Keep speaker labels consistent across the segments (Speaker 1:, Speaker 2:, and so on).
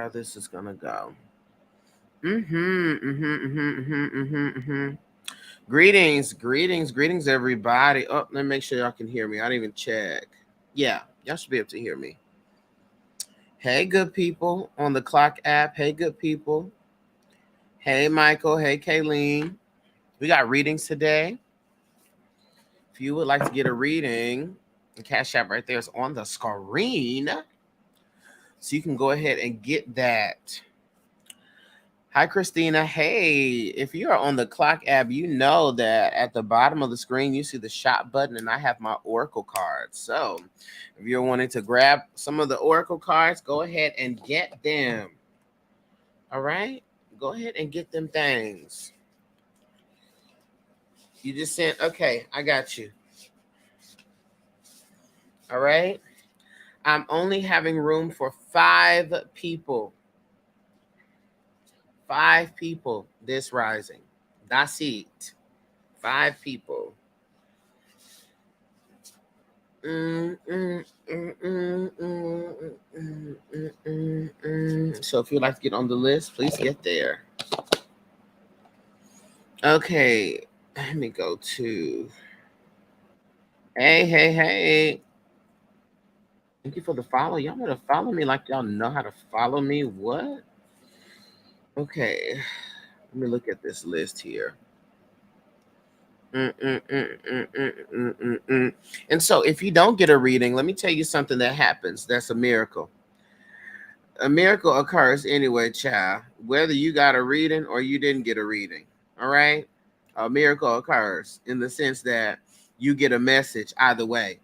Speaker 1: how this is gonna go. Greetings, everybody. Oh, let me make sure y'all can hear me. I didn't even check. Yeah, y'all should be able to hear me. Hey, good people on the Clock app. Hey, good people. Hey, Michael. Hey, Kayleen. We got readings today. If you would like to get a reading, the Cash App right there is on the screen. So you can go ahead and get that. Hi, Christina. Hey, if you are on the Clock app, you know that at the bottom of the screen, you see the shop button, and I have my Oracle cards. So if you're wanting to grab some of the Oracle cards, go ahead and get them. All right? Go ahead and get them things. You just sent, okay, I got you. All right? I'm only having room for 5 people. 5 people this rising. That's it. 5 people. So if you'd like to get on the list, please get there. Okay, let me go to. Hey. Thank you for the follow. Y'all want to follow me like y'all know how to follow me? What? Okay, let me look at this list here. And so if you don't get a reading, let me tell you something that happens. That's a miracle. A miracle occurs anyway, child, whether you got a reading or you didn't get a reading. All right? A miracle occurs in the sense that you get a message either way.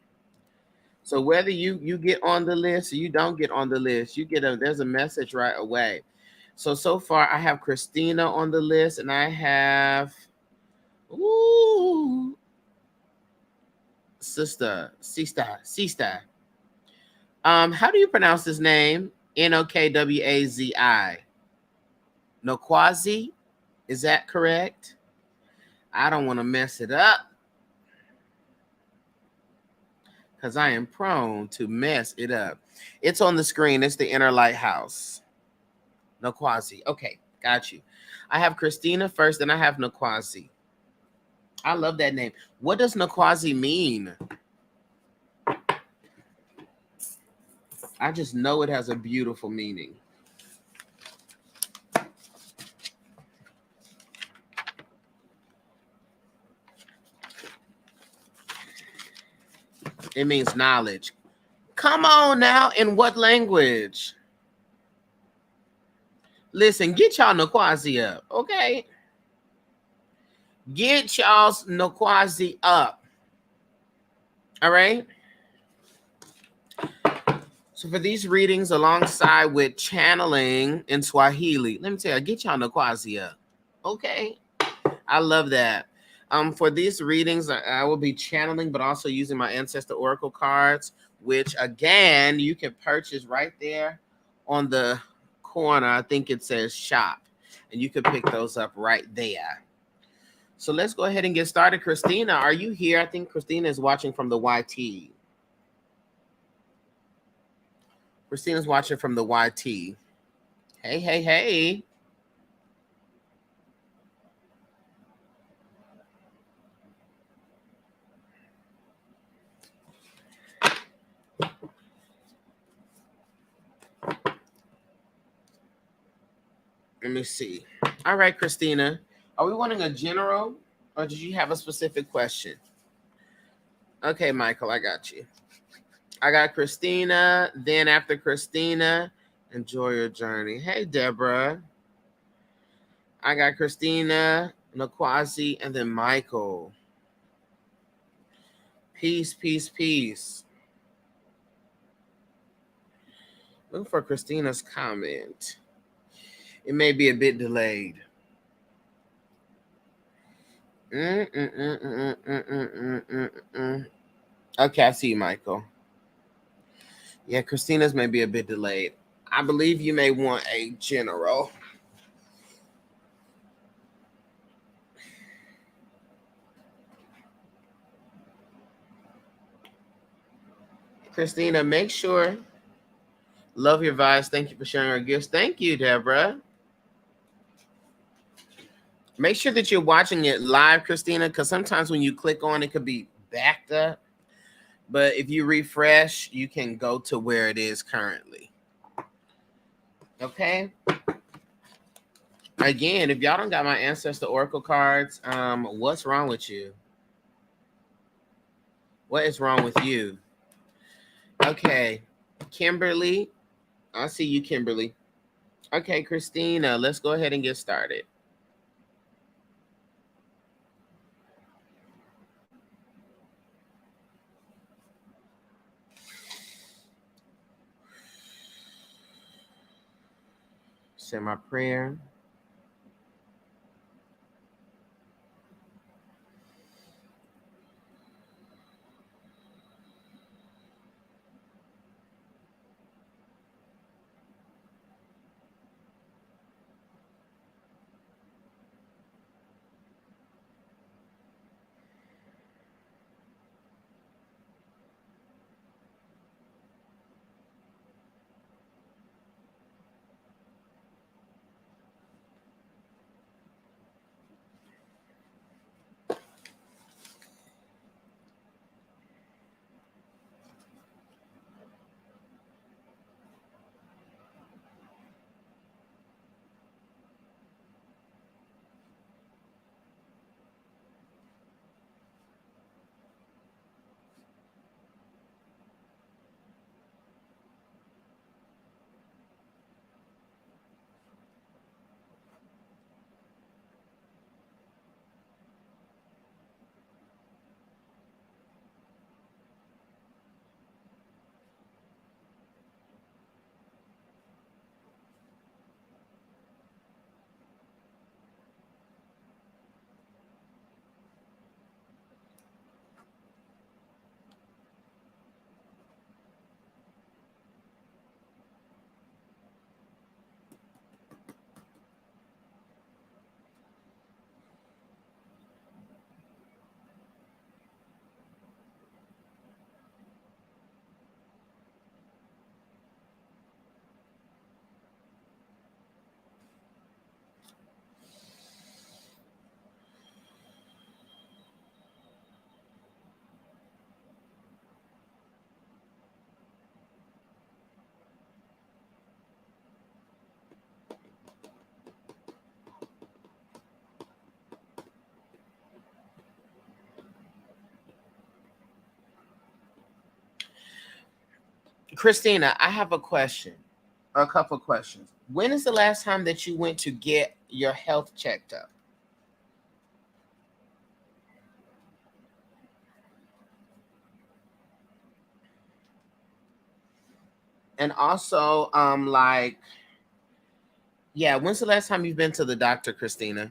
Speaker 1: So whether you get on the list or you don't get on the list, there's a message right away. So far I have Christina on the list, and I have sister. How do you pronounce his name? Nokwazi. Nokwazi? Is that correct? I don't want to mess it up, because I am prone to mess it up. It's on the screen. It's the Inner Lighthouse. Nokwazi. Okay, got you. I have Christina first, and I have Nokwazi. I love that name. What does Nokwazi mean? I just know it has a beautiful meaning. It means knowledge. Come on now. In what language? Listen, get y'all Nokwazi up, okay? Get y'all's Nokwazi up. All right? So for these readings, alongside with channeling in Swahili, let me tell you, get y'all Nokwazi up. Okay? I love that. For these readings, I will be channeling, but also using my Ancestor Oracle cards, which, again, you can purchase right there on the corner. I think it says shop, and you can pick those up right there. So let's go ahead and get started. Christina, are you here? I think Christina is watching from the YT. Christina's watching from the YT. Hey. Let me see. All right, Christina. Are we wanting a general, or did you have a specific question? Okay, Michael, I got you. I got Christina. Then after Christina, enjoy your journey. Hey, Deborah. I got Christina, Nokwazi, and then Michael. Peace. Looking for Christina's comment. It may be a bit delayed. Okay, I see you, Michael. Yeah, Christina's may be a bit delayed. I believe you may want a general. Christina, make sure. Love your vibes. Thank you for sharing our gifts. Thank you, Deborah. Make sure that you're watching it live, Christina, because sometimes when you click on it could be backed up. But if you refresh, you can go to where it is currently. Okay. Again, if y'all don't got my Ancestor Oracle cards, what's wrong with you? What is wrong with you? Okay. Kimberly. I see you, Kimberly. Okay, Christina, let's go ahead and get started. Say my prayer. Christina, I have a question, or a couple of questions. When is the last time that you went to get your health checked up? And also, yeah, when's the last time you've been to the doctor, Christina?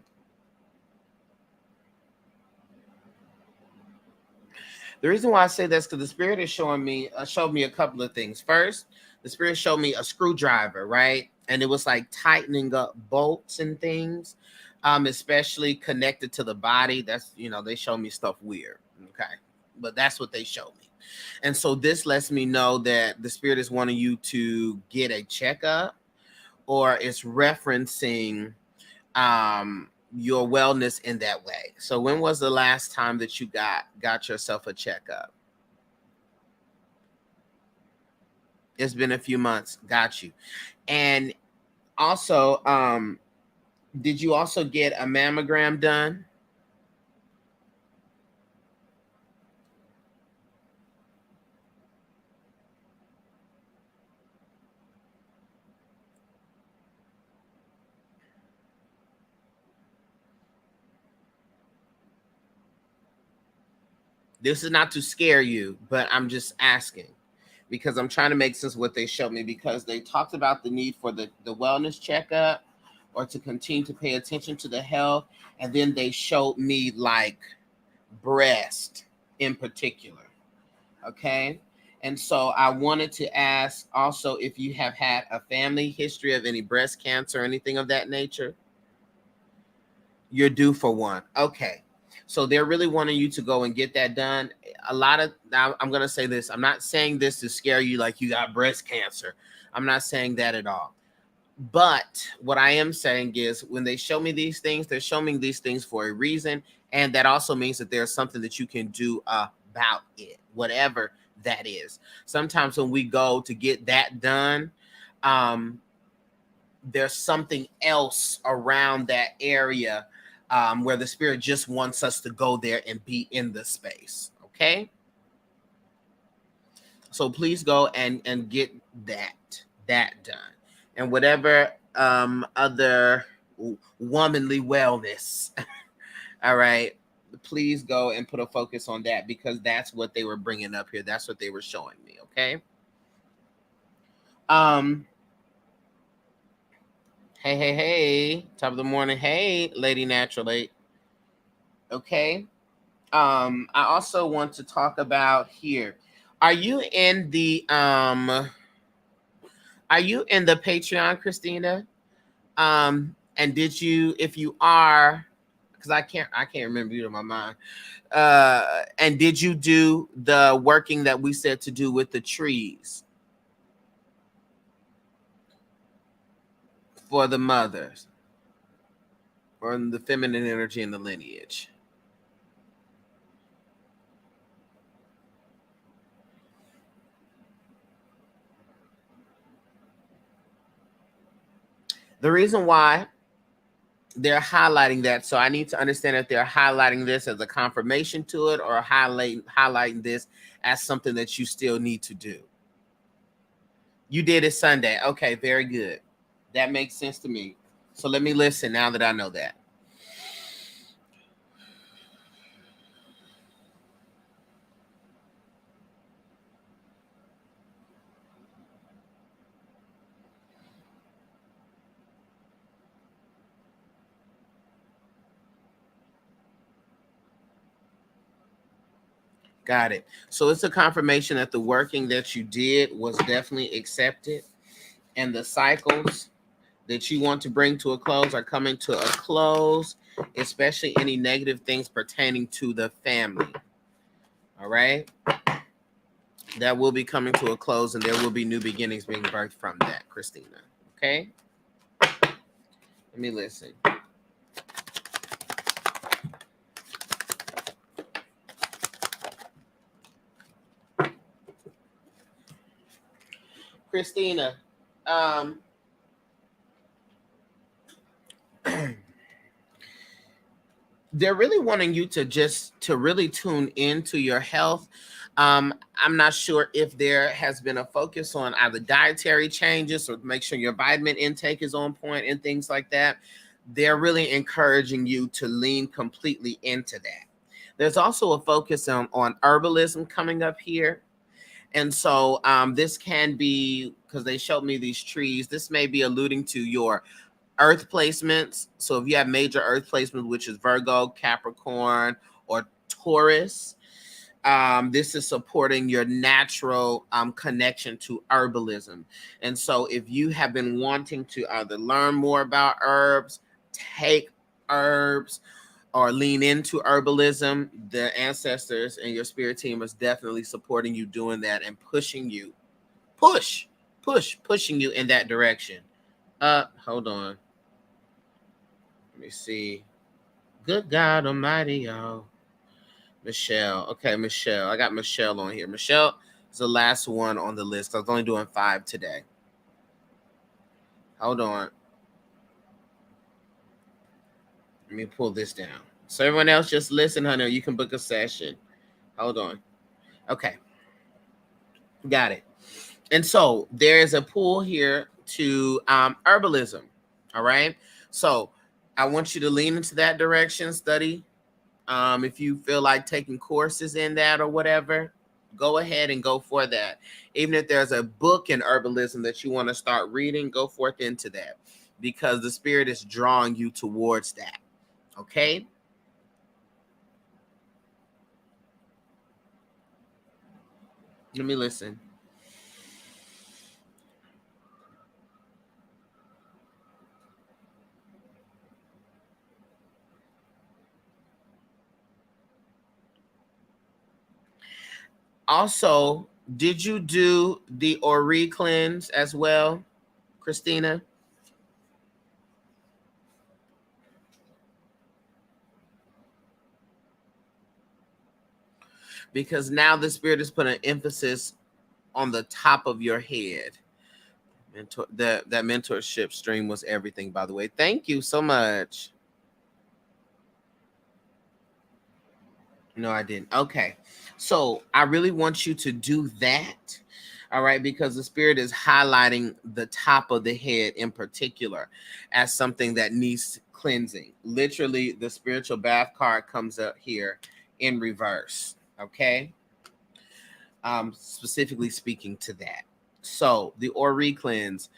Speaker 1: The reason why I say that's because the spirit is showed me a couple of things. First, the spirit showed me a screwdriver, right? And it was like tightening up bolts and things, especially connected to the body. That's, they show me stuff weird. Okay. But that's what they showed me. And so this lets me know that the spirit is wanting you to get a checkup, or it's referencing your wellness in that way. So when was the last time that you got yourself a checkup? It's been a few months. Got you. And also, did you also get a mammogram done? This is not to scare you, but I'm just asking because I'm trying to make sense of what they showed me, because they talked about the need for the wellness checkup, or to continue to pay attention to the health. And then they showed me like breast in particular. Okay. And so I wanted to ask also if you have had a family history of any breast cancer or anything of that nature. You're due for one. Okay. So they're really wanting you to go and get that done. a lot of, I'm going to say this. I'm not saying this to scare you like you got breast cancer. I'm not saying that at all. But what I am saying is when they show me these things, they're showing me these things for a reason. And that also means that there's something that you can do about it, whatever that is. Sometimes when we go to get that done, there's something else around that area where the spirit just wants us to go there and be in the space. Okay. So please go and get that done. And whatever other womanly wellness. All right. Please go and put a focus on that because that's what they were bringing up here. That's what they were showing me. Okay. Hey. Top of the morning. Hey, Lady Natural 8. Okay. I also want to talk about here. Are you in the Patreon, Christina? And did you, if you are, because I can't remember you in my mind. And did you do the working that we said to do with the trees for the mothers or the feminine energy in the lineage? The reason why they're highlighting that, so I need to understand if they're highlighting this as a confirmation to it or highlighting this as something that you still need to do. You did it Sunday. Okay, very good. That makes sense to me. So let me listen now that I know that. Got it. So it's a confirmation that the working that you did was definitely accepted, and the cycles that you want to bring to a close are coming to a close, especially any negative things pertaining to the family. All right. That will be coming to a close, and there will be new beginnings being birthed from that, Christina. Okay. Let me listen. Christina, they're really wanting you to really tune into your health. I'm not sure if there has been a focus on either dietary changes or make sure your vitamin intake is on point and things like that. They're really encouraging you to lean completely into that. There's also a focus on herbalism coming up here. And so this can be, because they showed me these trees, this may be alluding to your earth placements. So if you have major earth placements, which is Virgo, Capricorn, or Taurus, this is supporting your natural connection to herbalism. And so if you have been wanting to either learn more about herbs, take herbs, or lean into herbalism, the ancestors and your spirit team is definitely supporting you doing that and pushing you, pushing you in that direction. Hold on. Let me see. Good God Almighty, y'all. Michelle. Okay, Michelle. I got Michelle on here. Michelle is the last one on the list. I was only doing 5 today. Hold on. Let me pull this down. So everyone else just listen, honey, or you can book a session. Hold on. Okay. Got it. And so there's a pull here to herbalism. All right. So I want you to lean into that direction, study. If you feel like taking courses in that or whatever, go ahead and go for that. Even if there's a book in herbalism that you want to start reading, go forth into that because the spirit is drawing you towards that. Okay. Let me listen. Also, did you do the Ori cleanse as well, Christina? Because now the Spirit is putting emphasis on the top of your head. That mentorship stream was everything, by the way. Thank you so much. No, I didn't. Okay. So I really want you to do that. All right. Because the Spirit is highlighting the top of the head in particular as something that needs cleansing. Literally, the spiritual bath card comes up here in reverse. Okay. Specifically speaking to that. So the Ori cleanse,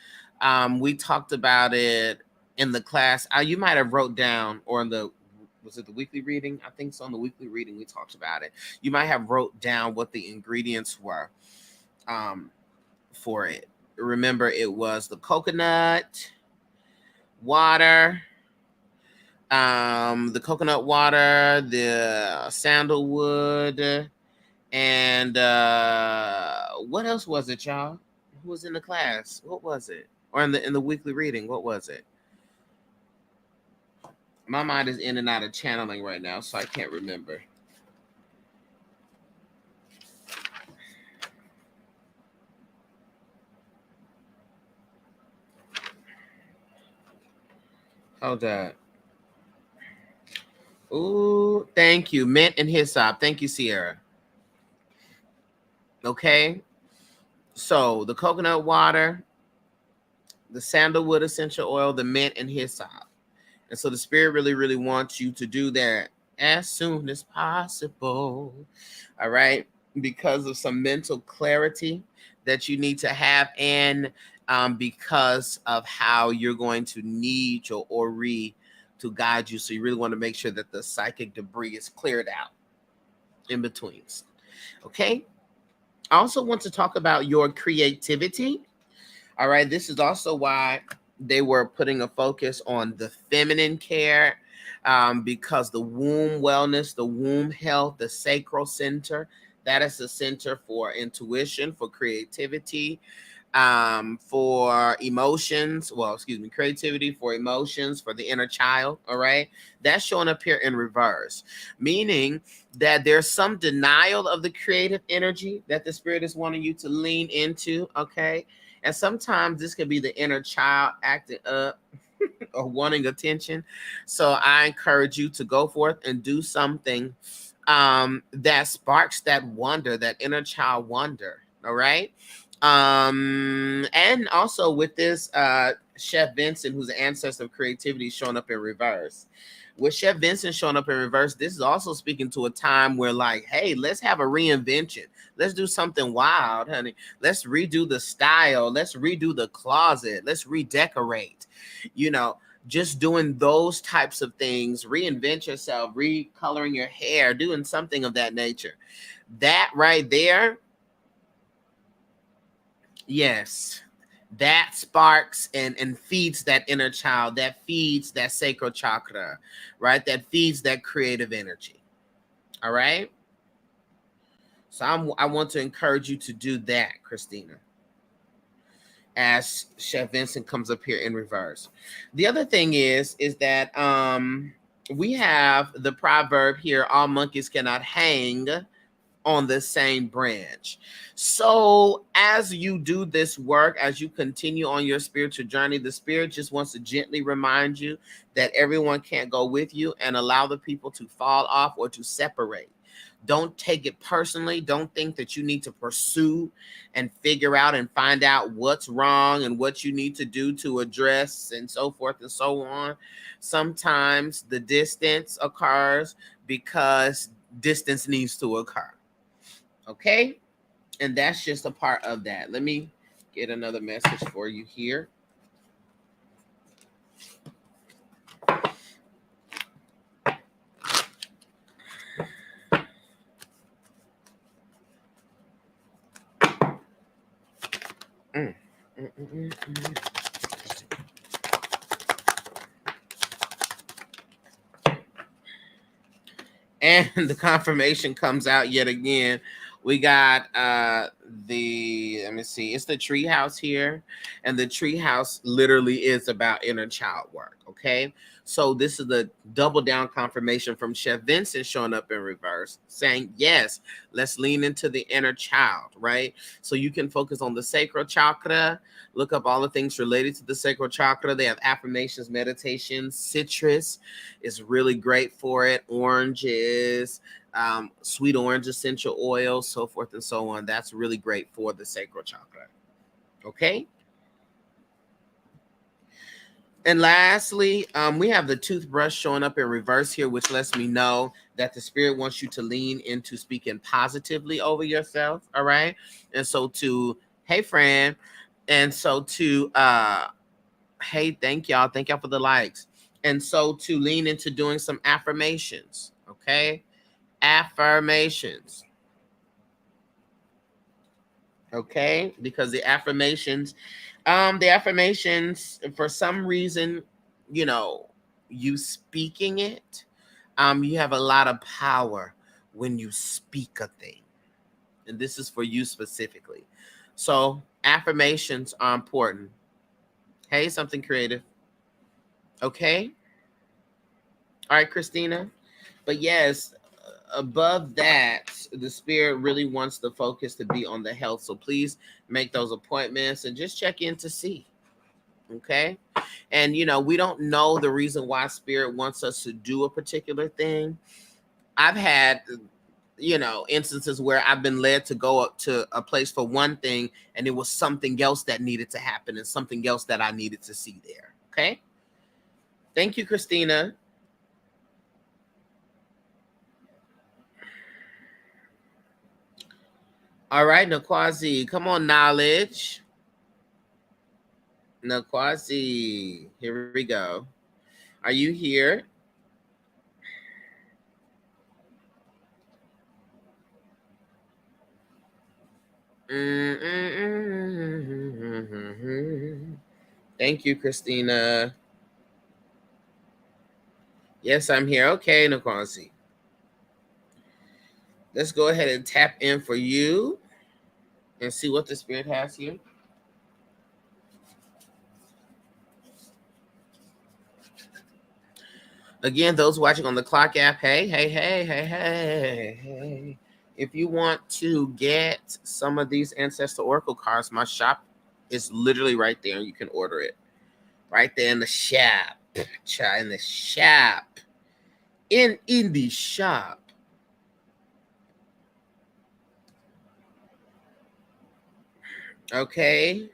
Speaker 1: we talked about it in the class. You might have wrote down, or in the, was it the weekly reading? I think so. In the weekly reading, we talked about it. You might have wrote down what the ingredients were for it. Remember, it was the coconut water, the sandalwood, and what else was it, y'all? Who was in the class? What was it? Or in the weekly reading, what was it? My mind is in and out of channeling right now, so I can't remember. Hold up. Ooh, thank you. Mint and hyssop. Thank you, Sierra. Okay. So the coconut water, the sandalwood essential oil, the mint, and hyssop. And so the Spirit really, really wants you to do that as soon as possible. All right. Because of some mental clarity that you need to have, and because of how you're going to need your Ori to guide you. So you really want to make sure that the psychic debris is cleared out in between. Okay. I also want to talk about your creativity. All right. This is also why they were putting a focus on the feminine care, because the womb wellness, the womb health, the sacral center, that is the center for intuition, for creativity, for emotions. Well, excuse me, creativity, for emotions, for the inner child. All right. That's showing up here in reverse, meaning that there's some denial of the creative energy that the Spirit is wanting you to lean into. Okay. And sometimes this can be the inner child acting up or wanting attention. So I encourage you to go forth and do something that sparks that wonder, that inner child wonder. All right. And also with this Chef Vincent, who's the ancestor of creativity, showing up in reverse. With Chef Vincent showing up in reverse, this is also speaking to a time where, like, hey, let's have a reinvention. Let's do something wild, honey. Let's redo the style. Let's redo the closet. Let's redecorate. You know, just doing those types of things, reinvent yourself, recoloring your hair, doing something of that nature. That right there, yes, that sparks and feeds that inner child, that feeds that sacral chakra, right? That feeds that creative energy. All right. So I want to encourage you to do that, Christina, as Chef Vincent comes up here in reverse. The other thing is that we have the proverb here: all monkeys cannot hang on the same branch. So as you do this work, as you continue on your spiritual journey, the Spirit just wants to gently remind you that everyone can't go with you, and allow the people to fall off or to separate. Don't take it personally. Don't think that you need to pursue and figure out and find out what's wrong and what you need to do to address and so forth and so on. Sometimes the distance occurs because distance needs to occur. Okay? And that's just a part of that. Let me get another message for you here. And the confirmation comes out yet again. We got let me see, it's the tree house here, and the tree house literally is about inner child work. Okay, so this is the double down confirmation from Chef Vincent showing up in reverse, saying yes, let's lean into the inner child, right? So you can focus on the sacral chakra, look up all the things related to the sacral chakra. They have affirmations, meditation. Citrus is really great for it, oranges, sweet orange essential oil, so forth and so on. That's really great for the sacral chakra. Okay. And lastly, we have the toothbrush showing up in reverse here, which lets me know that the spirit wants you to lean into speaking positively over yourself. All right. And so hey, friend. And so hey, thank y'all. Thank y'all for the likes. And so to lean into doing some affirmations. Okay. Affirmations. Okay, because the affirmations for some reason, you know, you speaking it, you have a lot of power when you speak a thing, and this is for you specifically. So affirmations are important. Hey, something creative. Okay. All right, Christina. But yes, above that, the spirit really wants the focus to be on the health. So please make those appointments and just check in to see. Okay. And, we don't know the reason why spirit wants us to do a particular thing. I've had, instances where I've been led to go up to a place for one thing, and it was something else that needed to happen and something else that I needed to see there. Okay. Thank you, Christina. All right, Nakwazi, come on, knowledge. Nakwazi, here we go. Are you here? Thank you, Christina. Yes, I'm here. Okay, Nakwazi. Let's go ahead and tap in for you and see what the spirit has here. Again, those watching on the Clock app, hey. If you want to get some of these Ancestor Oracle cards, my shop is literally right there. You can order it right there in the shop. In the shop. In the shop. Okay.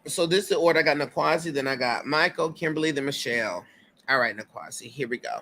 Speaker 1: So this is the order. I got Nakwazi, then I got Michael, Kimberly, then Michelle. All right, Nakwazi, here we go.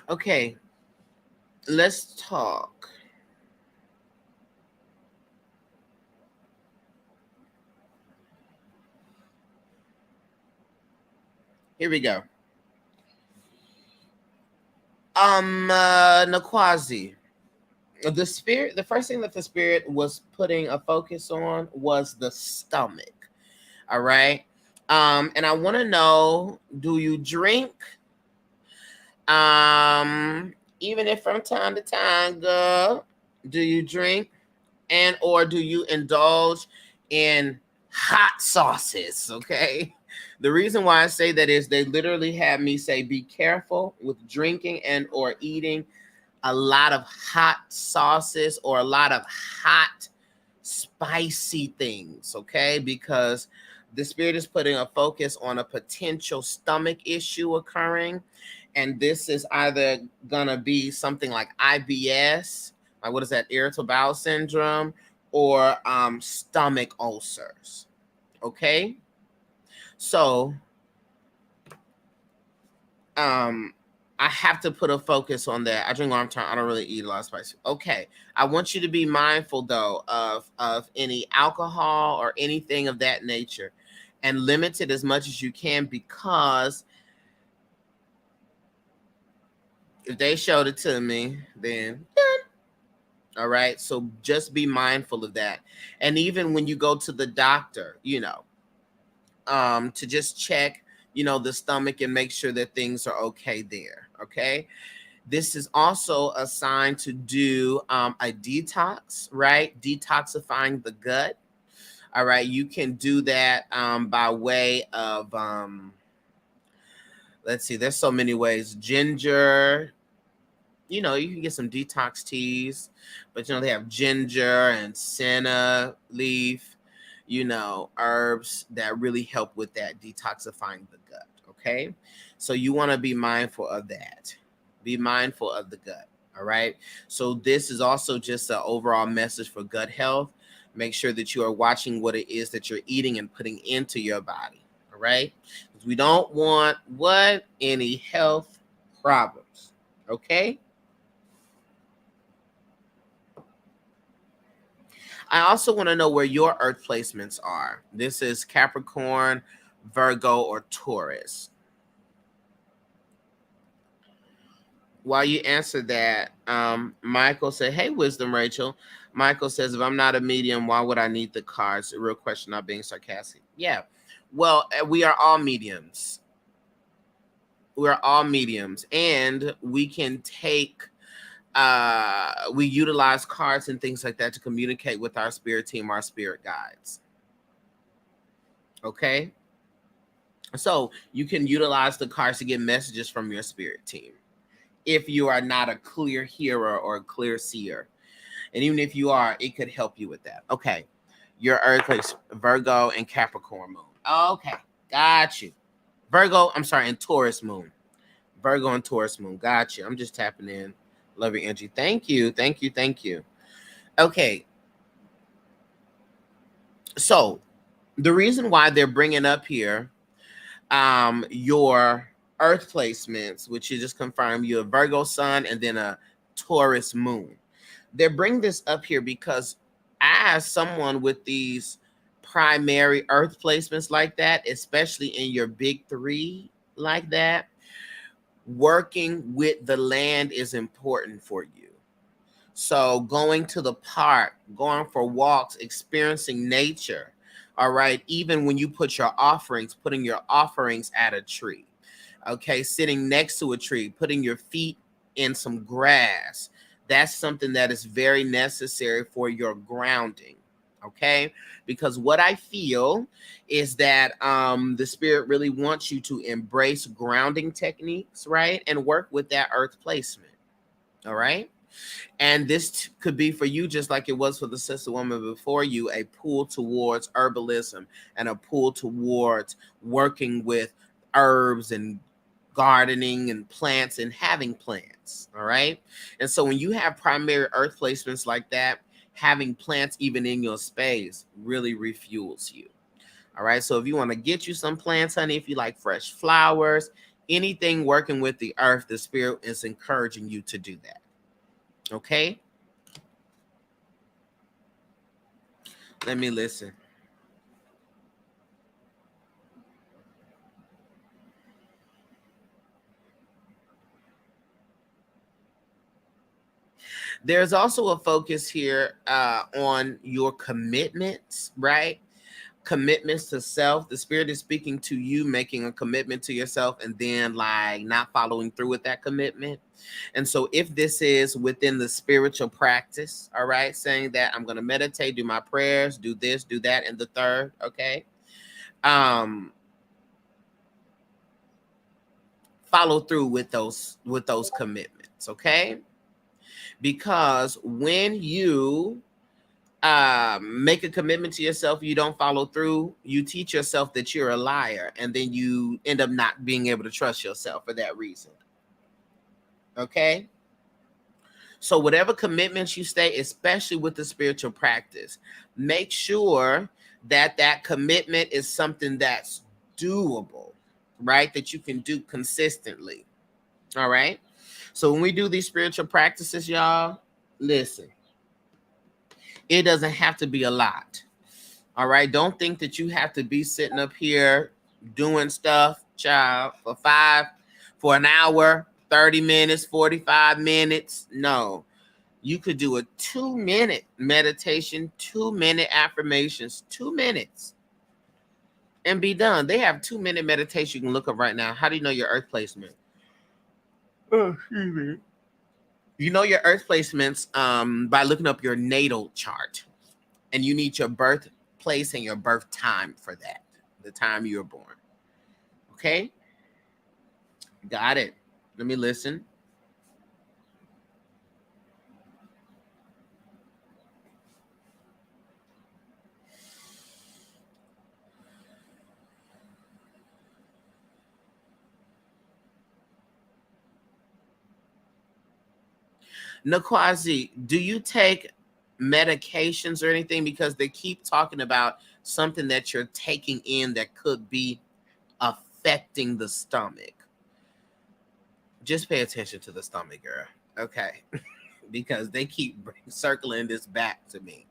Speaker 1: Okay, let's talk. Here we go. Nakwazi. The first thing that the spirit was putting a focus on was the stomach. All right. And I want to know, do you drink? Even if from time to time, girl, do you drink? And or do you indulge in hot sauces? Okay. The reason why I say that is they literally had me say be careful with drinking and or eating a lot of hot sauces or a lot of hot spicy things, okay? Because the spirit is putting a focus on a potential stomach issue occurring, and this is either gonna be something like IBS, like what is that, irritable bowel syndrome, or stomach ulcers. Okay, so I have to put a focus on that. I drink arm turn. I don't really eat a lot of spicy. Okay, I want you to be mindful though of any alcohol or anything of that nature, and limit it as much as you can, because if they showed it to me, then all right. So just be mindful of that. And even when you go to the doctor, to just check, the stomach and make sure that things are okay there. Okay. This is also a sign to do a detox, right? Detoxifying the gut. All right. You can do that by way of, let's see, there's so many ways. Ginger, you can get some detox teas, but they have ginger and senna leaf, herbs that really help with that detoxifying the gut. Okay. So you want to be mindful of that. Be mindful of the gut. All right. So this is also just an overall message for gut health. Make sure that you are watching what it is that you're eating and putting into your body. All right. Because we don't want any health problems. Okay. I also want to know where your earth placements are. This is Capricorn, Virgo, or Taurus. While you answer that, Michael said, hey, Wisdom Rachel. Michael says, if I'm not a medium, why would I need the cards? A real question, not being sarcastic. Yeah. Well, we are all mediums. We're all mediums. And we can take we utilize cards and things like that to communicate with our spirit team, our spirit guides. Okay. So you can utilize the cards to get messages from your spirit team if you are not a clear hearer or a clear seer. And even if you are, it could help you with that. Okay. Your earthquakes, Virgo and Capricorn moon. Okay. Got you. And Taurus moon. Virgo and Taurus moon. Got you. I'm just tapping in. Love your energy. Thank you. Thank you. Thank you. Okay. So the reason why they're bringing up here your earth placements, which you just confirmed, you're a Virgo sun and then a Taurus moon. They're bringing this up here because as someone with these primary earth placements like that, especially in your big three like that, working with the land is important for you. So going to the park, going for walks, experiencing nature. All right. Even when you putting your offerings at a tree. Okay. Sitting next to a tree, putting your feet in some grass. That's something that is very necessary for your grounding. Okay. Because what I feel is that the spirit really wants you to embrace grounding techniques, right? And work with that earth placement. All right. And this could be for you, just like it was for the sister woman before you, a pull towards herbalism and a pull towards working with herbs and gardening and plants and having plants. All right. And so when you have primary earth placements like that, having plants even in your space really refuels you. All right. So if you want to get you some plants, honey, if you like fresh flowers, Anything working with the earth, the spirit is encouraging you to do that. Okay? Let me listen. There's also a focus here on your commitments, right? Commitments to self. The spirit is speaking to you, making a commitment to yourself, and then like not following through with that commitment. And so if this is within the spiritual practice, all right, saying that I'm going to meditate, do my prayers, do this, do that, and the third, okay, follow through with those commitments, okay? Because when you make a commitment to yourself, you don't follow through, you teach yourself that you're a liar, and then you end up not being able to trust yourself for that reason. Okay? So whatever commitments you stay, especially with the spiritual practice, make sure that that commitment is something that's doable, right? That you can do consistently. All right? So when we do these spiritual practices, y'all, listen, it doesn't have to be a lot. All right. Don't think that you have to be sitting up here doing stuff, child, for an hour, 30 minutes, 45 minutes. No, you could do a 2-minute meditation, 2-minute affirmations, 2 minutes and be done. They have 2-minute meditation. You can look up right now. How do you know your earth placement? Oh, excuse me. You know your earth placements by looking up your natal chart, and you need your birthplace and your birth time for that, the time you were born. Okay? Got it. Let me listen. Nakwazi, do you take medications or anything? Because they keep talking about something that you're taking in that could be affecting the stomach. Just pay attention to the stomach, girl. Okay? Because they keep circling this back to me.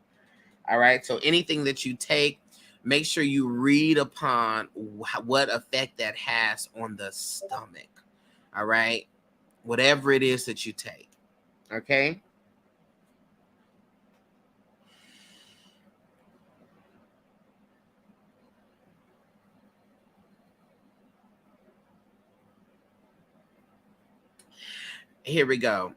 Speaker 1: All right. So anything that you take, make sure you read upon what effect that has on the stomach. All right. Whatever it is that you take. Okay. Here we go.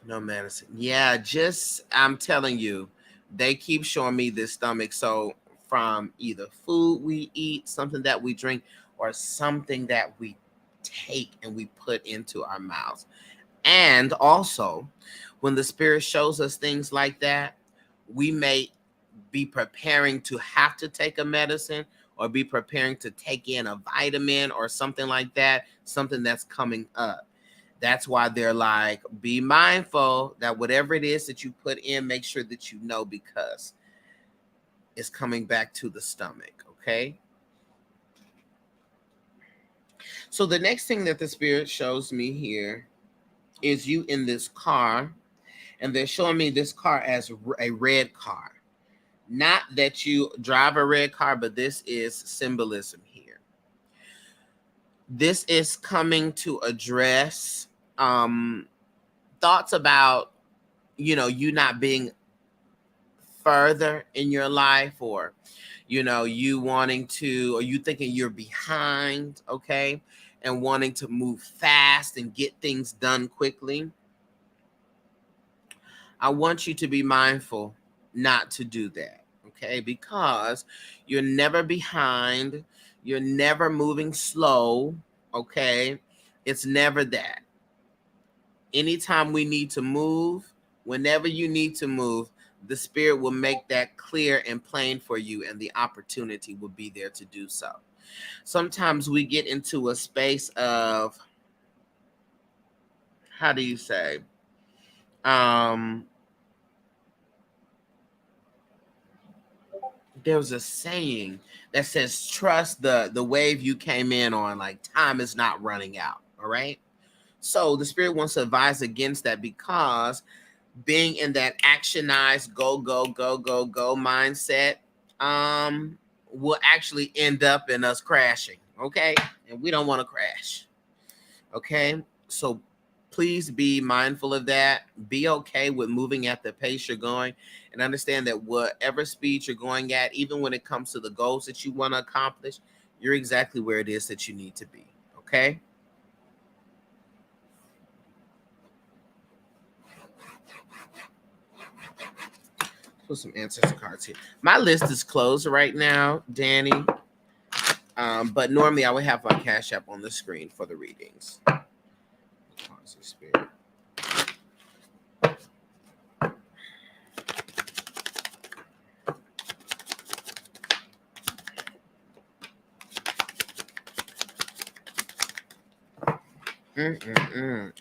Speaker 1: No medicine. Yeah, just I'm telling you, they keep showing me this stomach. So from either food we eat, something that we drink, or something that we take and we put into our mouths. And also, when the spirit shows us things like that, we may be preparing to have to take a medicine or be preparing to take in a vitamin or something like that, something that's coming up. That's why they're like, be mindful that whatever it is that you put in, make sure that you know, because it's coming back to the stomach. Okay. So the next thing that the spirit shows me here is you in this car, and they're showing me this car as a red car. Not that you drive a red car, but this is symbolism here. This is coming to address thoughts about, you not being further in your life, or, you wanting to, or you thinking you're behind, okay, and wanting to move fast and get things done quickly. I want you to be mindful not to do that, okay? Because you're never behind, you're never moving slow, okay? It's never that. Anytime we need to move, whenever you need to move, the spirit will make that clear and plain for you, and the opportunity will be there to do so. Sometimes we get into a space of, how do you say, um there's a saying that says, trust the wave you came in on, like time is not running out. All right. So the spirit wants to advise against that, because being in that actionized go mindset will actually end up in us crashing. Okay. And we don't want to crash. Okay. So please be mindful of that. Be okay with moving at the pace you're going, and understand that whatever speed you're going at, even when it comes to the goals that you want to accomplish, you're exactly where it is that you need to be. Okay. Put some ancestor cards here. My list is closed right now, Danny. But normally I would have my Cash App on the screen for the readings. Spirit.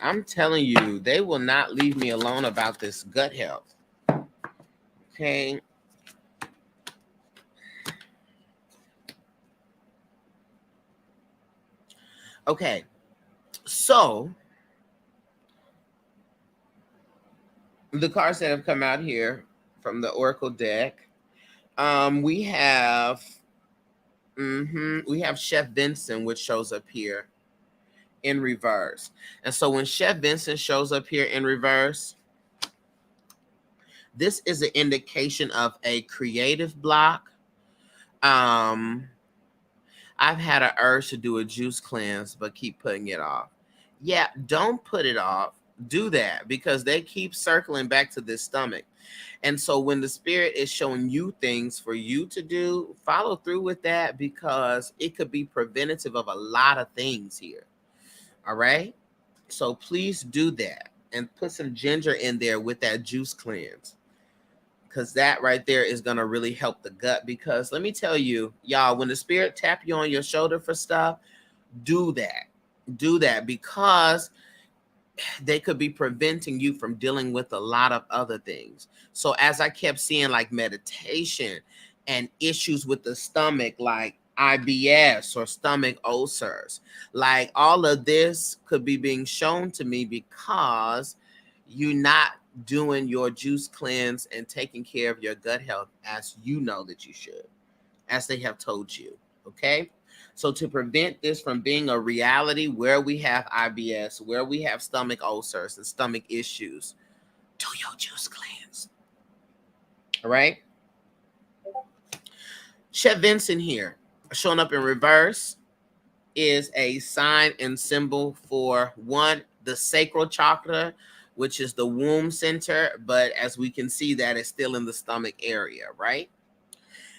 Speaker 1: I'm telling you, they will not leave me alone about this gut health. Okay. Okay. So the cards that have come out here from the Oracle deck, we have Chef Vincent, which shows up here in reverse. And so when Chef Vincent shows up here in reverse, this is an indication of a creative block. I've had an urge to do a juice cleanse, but keep putting it off. Yeah, don't put it off. Do that, because they keep circling back to this stomach. And so when the spirit is showing you things for you to do, follow through with that, because it could be preventative of a lot of things here. All right. So please do that, and put some ginger in there with that juice cleanse, because that right there is going to really help the gut. Because let me tell you, y'all, when the spirit tap you on your shoulder for stuff, do that, because they could be preventing you from dealing with a lot of other things. So as I kept seeing, like meditation and issues with the stomach, like IBS or stomach ulcers, like all of this could be being shown to me because you're not doing your juice cleanse and taking care of your gut health as you know that you should, as they have told you. Okay. So to prevent this from being a reality where we have IBS, where we have stomach ulcers and stomach issues, do your juice cleanse. All right. Chef Vincent here, showing up in reverse, is a sign and symbol for one, the sacral chakra, which is the womb center. But as we can see, that is still in the stomach area, right?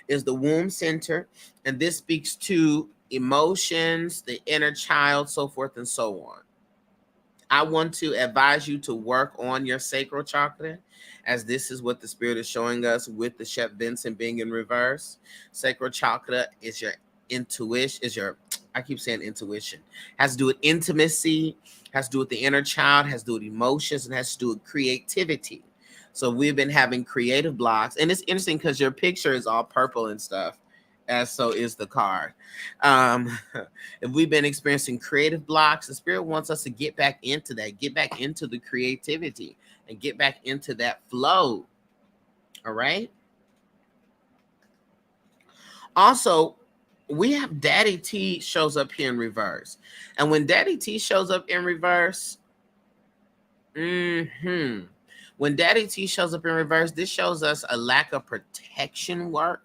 Speaker 1: Is the womb center. And this speaks to emotions, the inner child, so forth and so on. I want to advise you to work on your sacral chakra, as this is what the spirit is showing us with the Chef Vincent being in reverse. Sacral chakra is your intuition, I keep saying intuition, has to do with intimacy, has to do with the inner child, has to do with emotions, and has to do with creativity. So we've been having creative blocks, and it's interesting because your picture is all purple and stuff, as so is the card. If we've been experiencing creative blocks, the spirit wants us to get back into that, get back into the creativity, and get back into that flow. All right. Also, we have Daddy T shows up here in reverse. And when Daddy T shows up in reverse, when Daddy T shows up in reverse, this shows us a lack of protection work.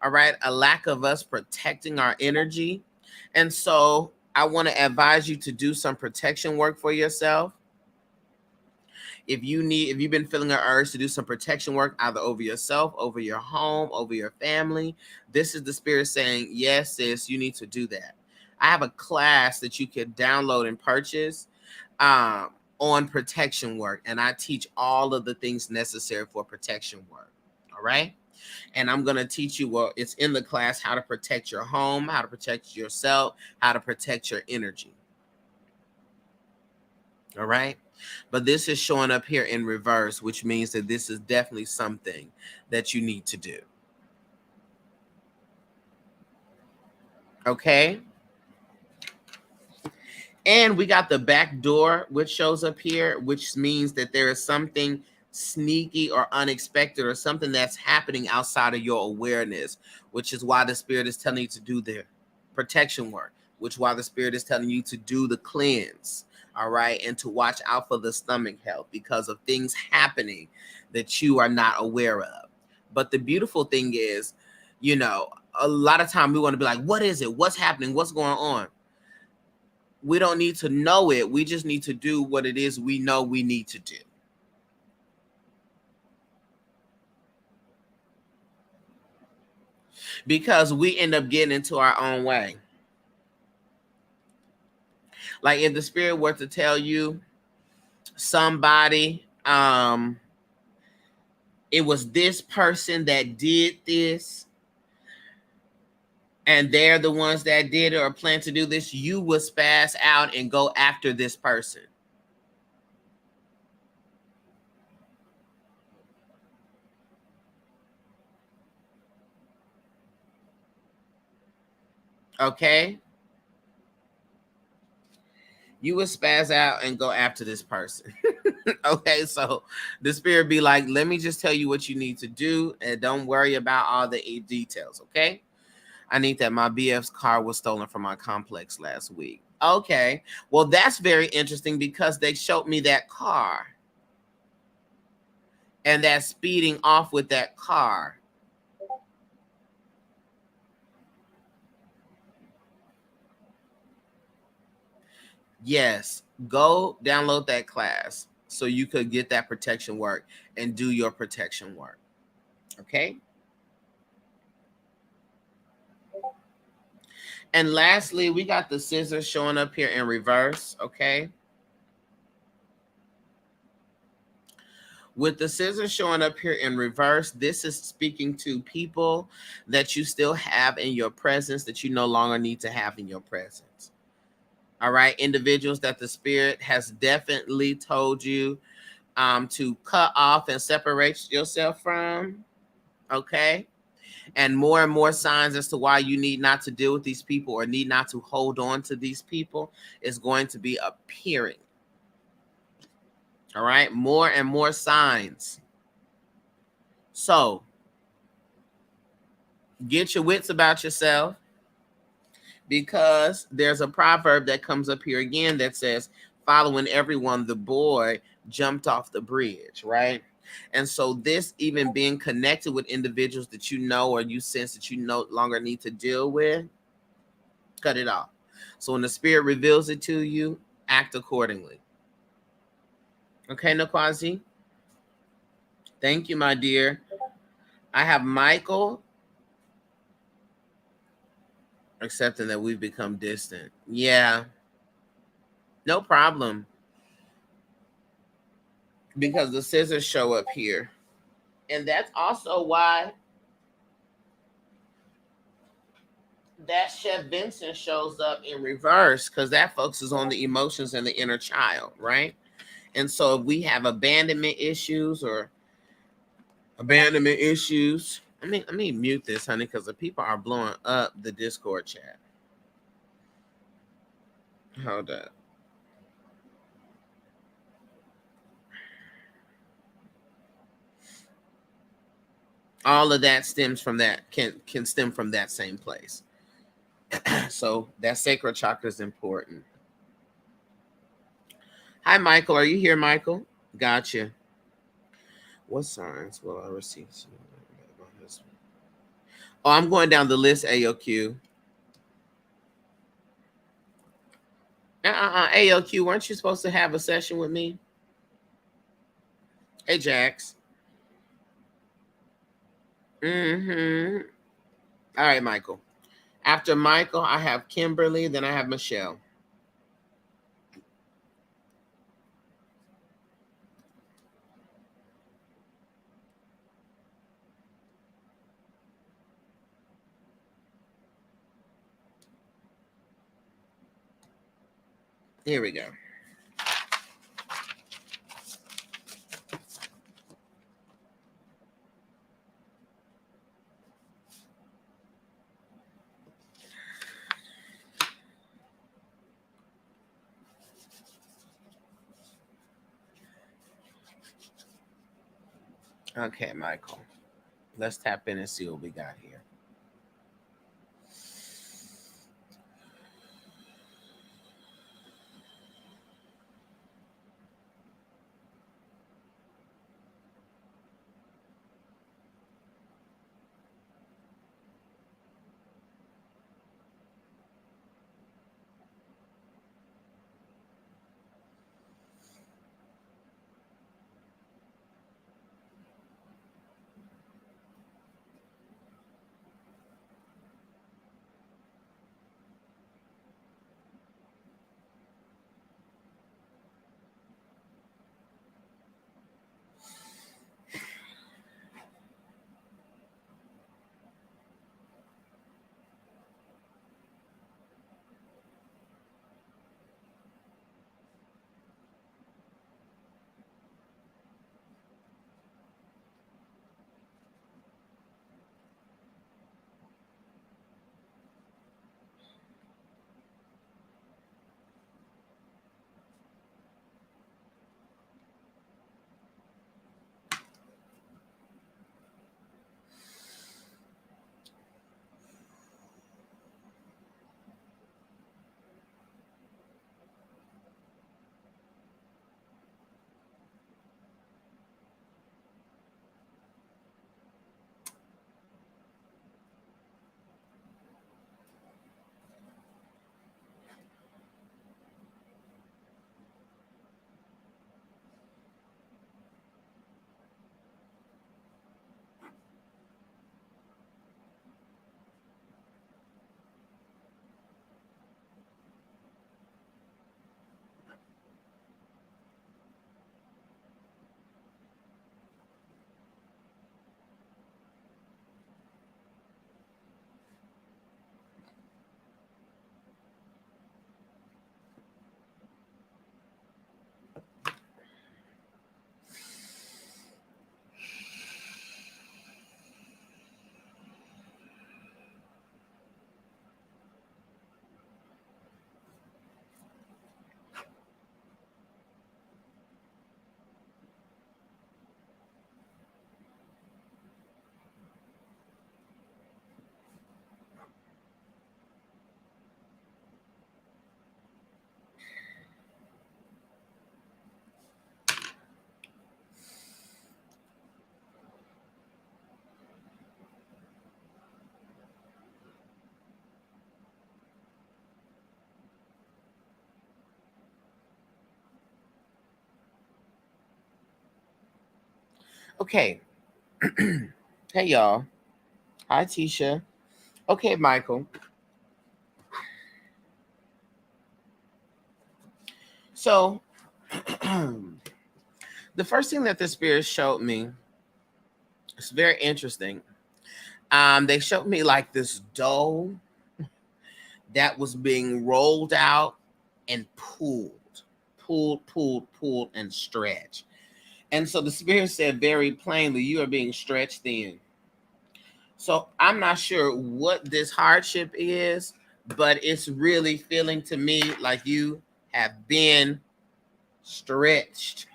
Speaker 1: All right. A lack of us protecting our energy. And so I want to advise you to do some protection work for yourself. If you've been feeling an urge to do some protection work, either over yourself, over your home, over your family, this is the spirit saying, yes, sis, you need to do that. I have a class that you can download and purchase on protection work. And I teach all of the things necessary for protection work. All right. And I'm going to teach you, well, it's in the class, how to protect your home, how to protect yourself, how to protect your energy. All right. But this is showing up here in reverse, which means that this is definitely something that you need to do. Okay. And we got the back door, which shows up here, which means that there is something sneaky or unexpected or something that's happening outside of your awareness, which is why the Spirit is telling you to do the protection work, which is why the Spirit is telling you to do the cleanse, all right, and to watch out for the stomach health because of things happening that you are not aware of. But the beautiful thing is, you know, a lot of time we want to be like, what is it? What's happening? What's going on? We don't need to know it. We just need to do what it is we know we need to do. Because we end up getting into our own way. Like if the Spirit were to tell you somebody, it was this person that did this, and they're the ones that did it or plan to do this, you would spaz out and go after this person. Okay? You would spaz out and go after this person. Okay, so the Spirit be like, let me just tell you what you need to do and don't worry about all the details, okay? I need that. My BF's car was stolen from my complex last week. Okay, well, that's very interesting because they showed me that car and that speeding off with that car. Yes, go download that class so you could get that protection work and do your protection work. Okay. And lastly, we got the scissors showing up here in reverse. Okay. With the scissors showing up here in reverse, this is speaking to people that you still have in your presence that you no longer need to have in your presence. All right. Individuals that the Spirit has definitely told you to cut off and separate yourself from. Okay. And more signs as to why you need not to deal with these people or need not to hold on to these people is going to be appearing. All right. More and more signs. So get your wits about yourself, because there's a proverb that comes up here again that says, following everyone, the boy jumped off the bridge, right? And so this even being connected with individuals that you know or you sense that you no longer need to deal with, cut it off. So when the Spirit reveals it to you, act accordingly. Okay, Nakwazi? Thank you, my dear. I have Michael accepting that we've become distant. Yeah, no problem. Because the scissors show up here. And that's also why that Chef Vincent shows up in reverse, because that focuses on the emotions and the inner child, right? And so if we have abandonment issues, let me mute this, honey, because the people are blowing up the Discord chat. Hold up. All of that stems from that, can stem from that same place. So that sacral chakra is important. Hi, Michael. Are you here, Michael? Gotcha. What signs will I receive? Oh, I'm going down the list, AOQ. AOQ, weren't you supposed to have a session with me? Hey, Jax. Mm-hmm. All right, Michael. After Michael, I have Kimberly, then I have Michelle. Here we go. Okay, Michael. Let's tap in and see what we got here. Okay. Hey, y'all. Hi, Tisha. Okay, Michael. So, the first thing that the spirit showed me, it's very interesting. They showed me like this dough that was being rolled out and pulled, and stretched. And so the spirit said very plainly, you are being stretched thin. So I'm not sure what this hardship is, but it's really feeling to me like you have been stretched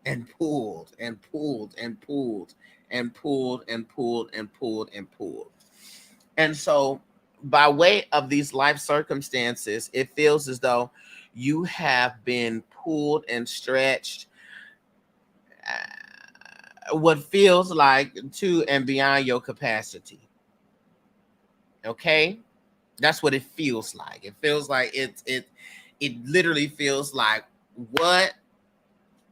Speaker 1: and pulled and pulled and pulled and pulled and pulled and pulled and pulled. And so, by way of these life circumstances, it feels as though you have been pulled and stretched, what feels like to and beyond your capacity. Okay? That's what it feels like. It feels like it literally feels like, what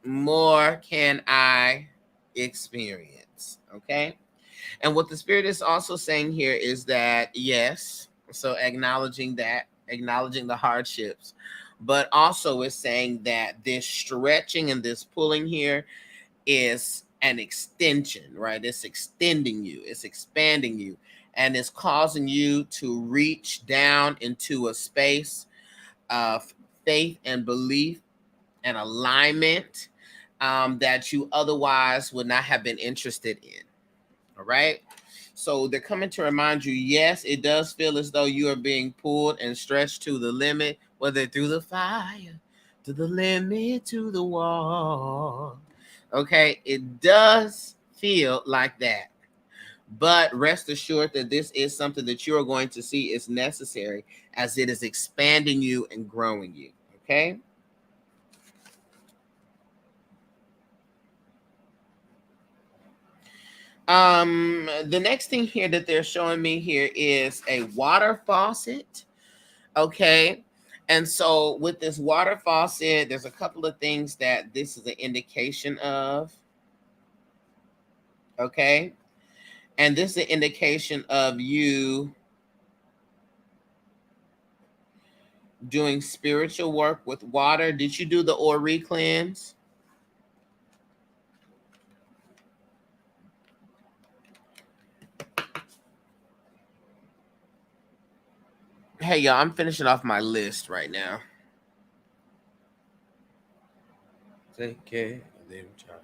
Speaker 1: more can I experience? Okay? And what the spirit is also saying here is that, yes, so acknowledging that, acknowledging the hardships, but also is saying that this stretching and this pulling here is an extension, right? It's extending you, it's expanding you, and it's causing you to reach down into a space of faith and belief and alignment that you otherwise would not have been interested in. All right. So they're coming to remind you, yes, it does feel as though you are being pulled and stretched to the limit, whether through the fire, to the limit, to the wall. Okay. It does feel like that. But rest assured that this is something that you are going to see is necessary as it is expanding you and growing you. Okay. The next thing here that they're showing me here is a water faucet. Okay. And so with this water faucet, there's a couple of things that this is an indication of. Okay. And this is an indication of you doing spiritual work with water. Did you do the Ori cleanse? Hey, y'all, I'm finishing off my list right now. Take care of them, child.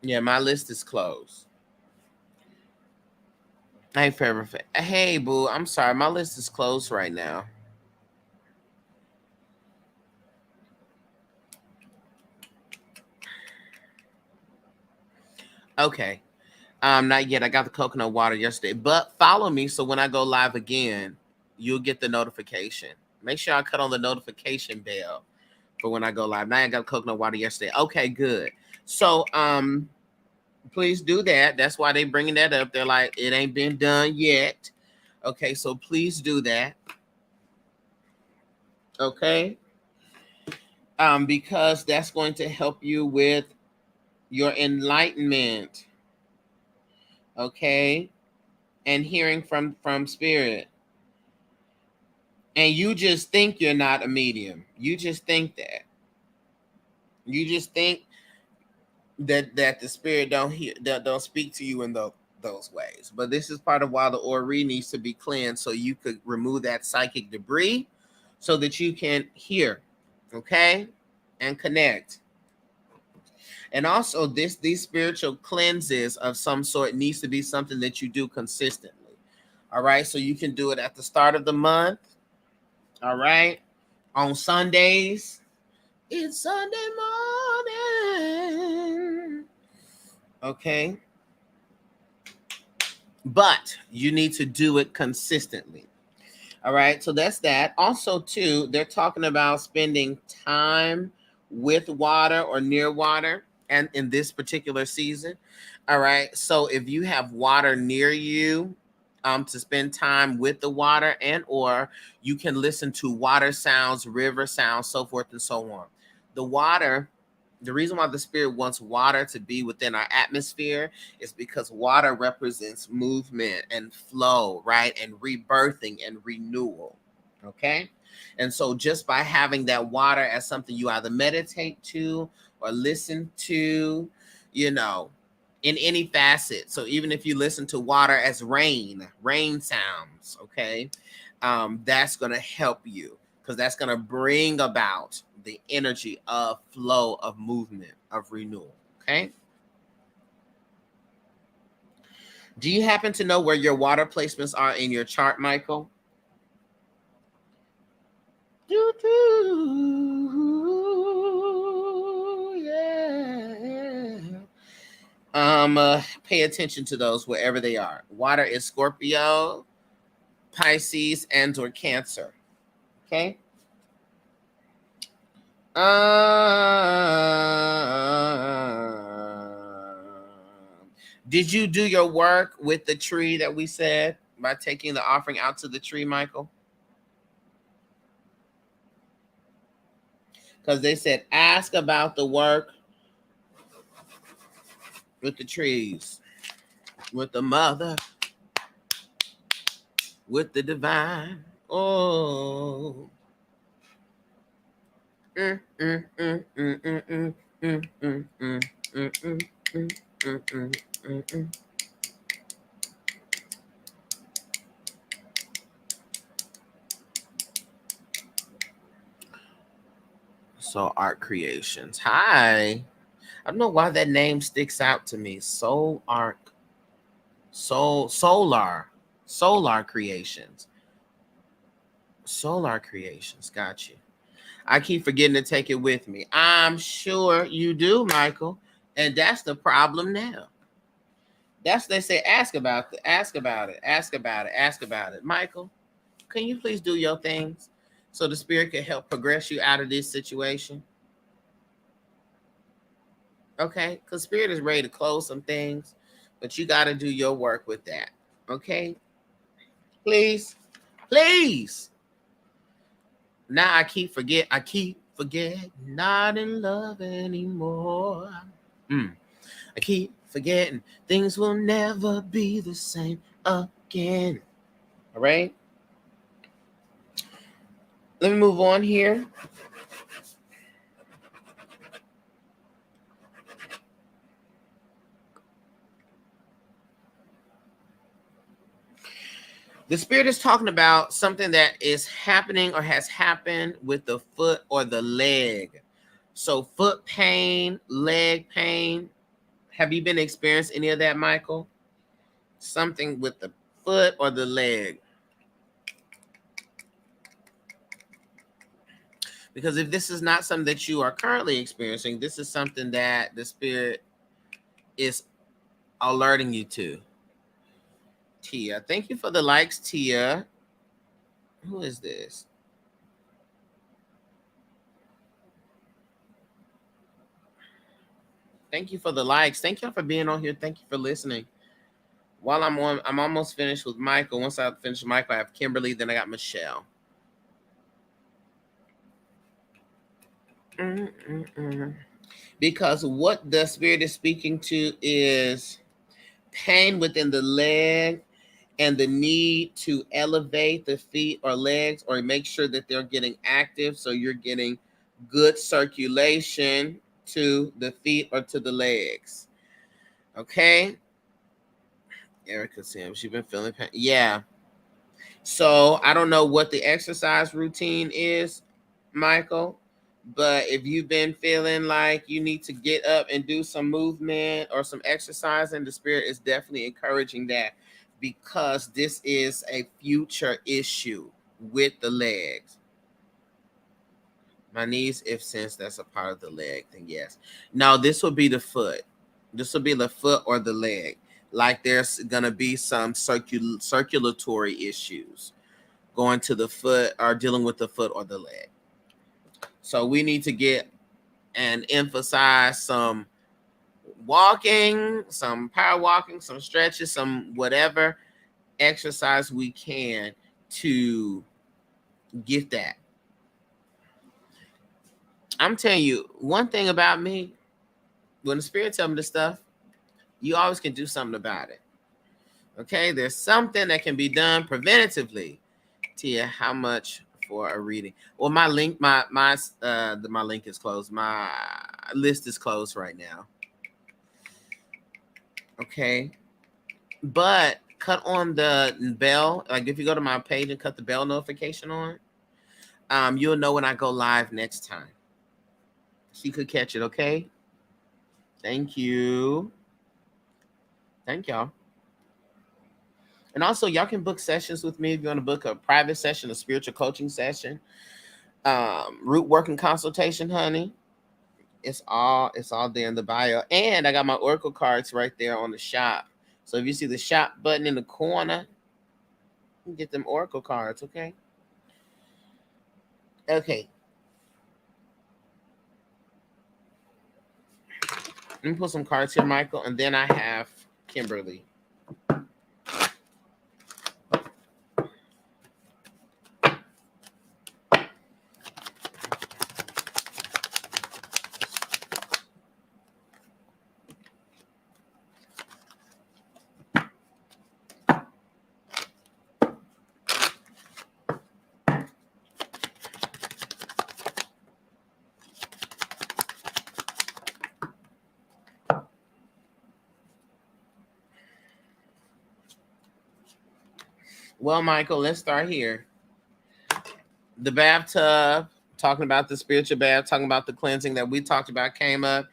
Speaker 1: Yeah, my list is closed. Hey, forever. Hey, boo. I'm sorry. My list is closed right now. Okay. Not yet. I got the coconut water yesterday, but follow me so when I go live again, you'll get the notification. Make sure I cut on the notification bell for when I go live. Now I got coconut water yesterday. Okay, good. So, please do that. That's why they bringing that up. They're like, it ain't been done yet. Okay, so please do that. Okay. Because that's going to help you with your enlightenment. Okay. And hearing from spirit. And you just think you're not a medium. You just think that. You just think that the spirit don't hear, that don't speak to you in those ways. But this is part of why the Ori needs to be cleansed, so you could remove that psychic debris so that you can hear, okay, and connect. And also these spiritual cleanses of some sort needs to be something that you do consistently. All right. So you can do it at the start of the month. All right. On Sundays. It's Sunday morning. Okay. But you need to do it consistently. All right. So that's that. Also, too, they're talking about spending time with water or near water, and in this particular season. All right. So if you have water near you, to spend time with the water, and or you can listen to water sounds, river sounds, so forth and so on. The water, the reason why the spirit wants water to be within our atmosphere is because water represents movement and flow, right? And rebirthing and renewal. Okay. And so just by having that water as something you either meditate to or listen to, you know, in any facet. So even if you listen to water as rain sounds, okay, that's going to help you, because that's going to bring about the energy of flow, of movement, of renewal. Okay. Do you happen to know where your water placements are in your chart, Michael? Yeah. Pay attention to those wherever they are. Water is Scorpio, Pisces, and or Cancer. Okay. Did you do your work with the tree that we said by taking the offering out to the tree, Michael? Because they said ask about the work with the trees, with the mother, with the divine. Oh. So Art Creations. Hi. I don't know why that name sticks out to me. Soul Arc Solar creations. Solar creations. Got you. I keep forgetting to take it with me. I'm sure you do, Michael. And that's the problem now. They say, ask about it. Michael, can you please do your things so the spirit can help progress you out of this situation? Okay? Because spirit is ready to close some things, but you got to do your work with that. Okay? Please. Now I keep forget not in love anymore. I keep forgetting things will never be the same again. All right? Let me move on here. The spirit is talking about something that is happening or has happened with the foot or the leg. So foot pain, leg pain. Have you been experiencing any of that, Michael? Something with the foot or the leg. Because if this is not something that you are currently experiencing, this is something that the spirit is alerting you to. Tia, thank you for the likes, Tia. Who is this? Thank you for the likes. Thank y'all for being on here. Thank you for listening. While I'm on, I'm almost finished with Michael. Once I finish with Michael, I have Kimberly, then I got Michelle. Because what the spirit is speaking to is pain within the leg and the need to elevate the feet or legs or make sure that they're getting active so you're getting good circulation to the feet or to the legs. Okay? Erica Sims, she's been feeling pain. Yeah. So I don't know what the exercise routine is, Michael, but if you've been feeling like you need to get up and do some movement or some exercise, and the spirit is definitely encouraging that, because this is a future issue with the legs. My knees, if since that's a part of the leg, then yes. Now this will be the foot. This will be the foot or the leg. Like there's gonna be some circulatory issues going to the foot or dealing with the foot or the leg. So we need to get and emphasize some walking, some power walking, some stretches, some whatever exercise we can to get that. I'm telling you, one thing about me, when the spirit tells me this stuff, you always can do something about it. Okay, there's something that can be done preventatively. Tia, how much for a reading? Well, my link, my link is closed. My list is closed right now. Okay, but cut on the bell. Like if you go to my page and cut the bell notification on, you'll know when I go live next time. So you could catch it. Okay. Thank you. Thank y'all. And also, y'all can book sessions with me if you want to book a private session, a spiritual coaching session, root working consultation, honey. It's all there in the bio. And I got my Oracle cards right there on the shop. So if you see the shop button in the corner, you can get them Oracle cards, okay? Okay. Let me put some cards here, Michael, and then I have Kimberly. Well, Michael, let's start here. The bathtub, talking about the spiritual bath, talking about the cleansing that we talked about came up,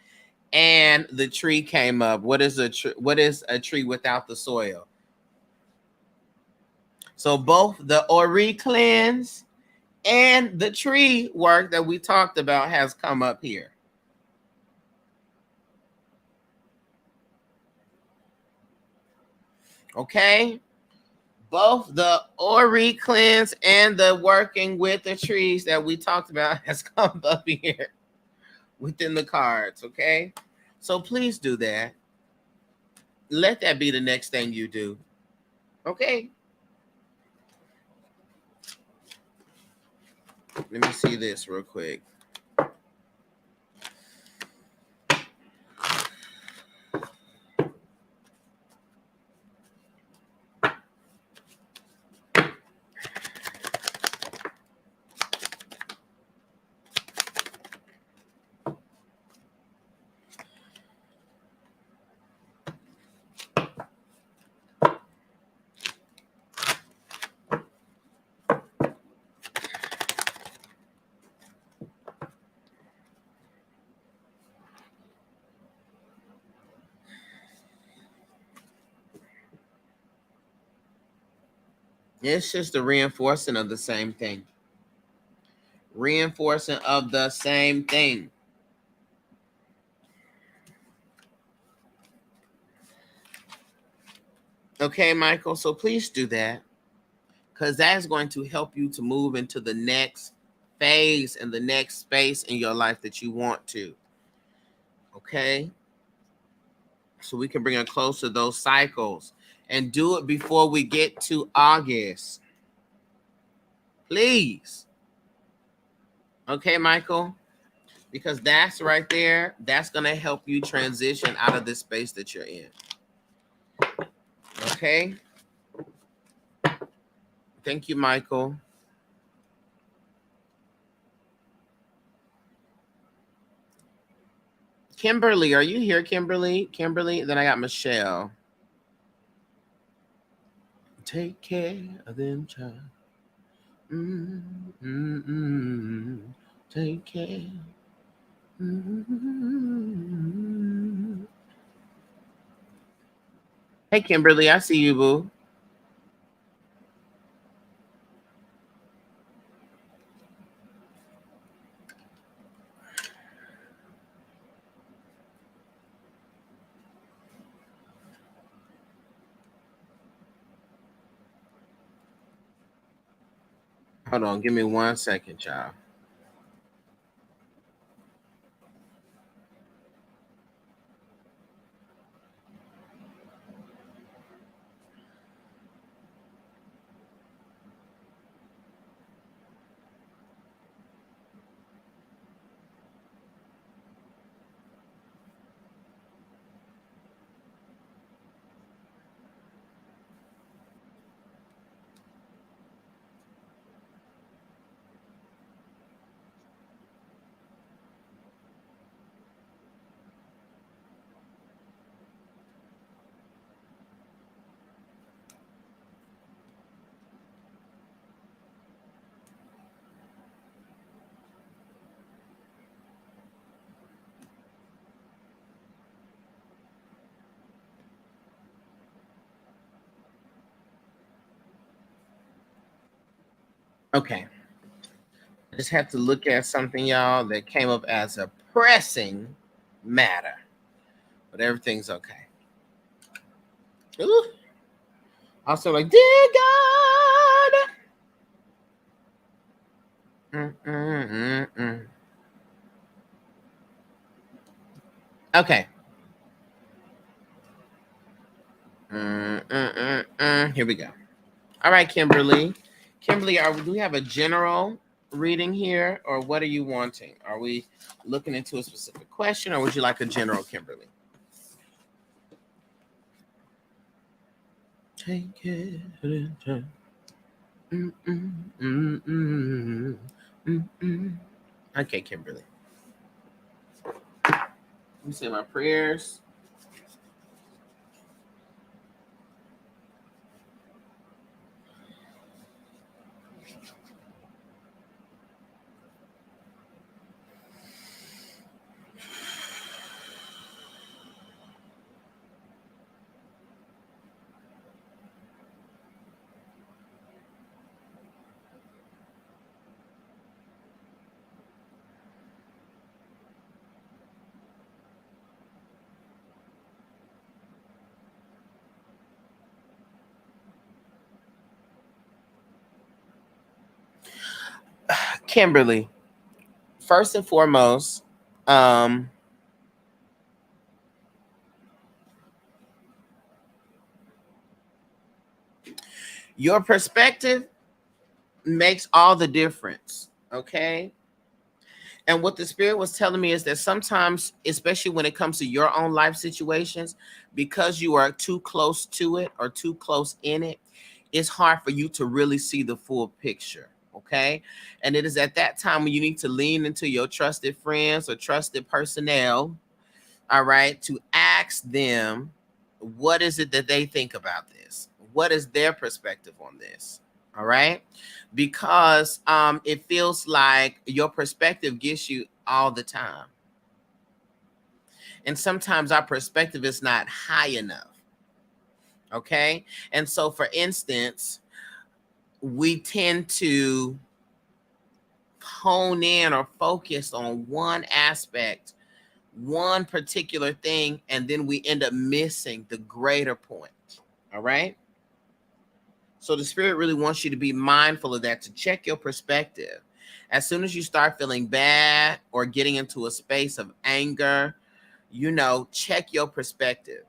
Speaker 1: and the tree came up. What is a tree without the soil? So both the Ori cleanse and the tree work that we talked about has come up here. Okay? Both the Ori cleanse and the working with the trees that we talked about has come up here within the cards, okay? So please do that. Let that be the next thing you do, okay? Let me see this real quick. It's just the reinforcing of the same thing. Reinforcing of the same thing. Okay, Michael, so please do that, because that's going to help you to move into the next phase and the next space in your life that you want to. Okay? So we can bring it close to those cycles and do it before we get to August. Please. Okay, Michael? Because that's right there. That's going to help you transition out of this space that you're in. Okay? Thank you, Michael. Kimberly, are you here, Kimberly? Kimberly, then I got Michelle. Take care of them, child. Take care. Hey, Kimberly, I see you, boo. Hold on, give me 1 second, child. Okay. I just have to look at something, y'all, that came up as a pressing matter. But everything's okay. Ooh. Also, like, dear God. Okay. Here we go. All right, Kimberly. Kimberly, do we have a general reading here, or what are you wanting? Are we looking into a specific question, or would you like a general, Kimberly? Take it. Okay, Kimberly. Let me say my prayers. Kimberly, first and foremost, um, your perspective makes all the difference. Okay. And what the spirit was telling me is that sometimes, especially when it comes to your own life situations, because you are too close to it or too close in it, it's hard for you to really see the full picture. Okay. And it is at that time when you need to lean into your trusted friends or trusted personnel, all right, to ask them, what is it that they think about this? What is their perspective on this? All right. Because it feels like your perspective gets you all the time. And sometimes our perspective is not high enough. Okay. And so, for instance, we tend to hone in or focus on one aspect, one particular thing, and then we end up missing the greater point. All right. So the spirit really wants you to be mindful of that, to check your perspective. As soon as you start feeling bad or getting into a space of anger, check your perspective.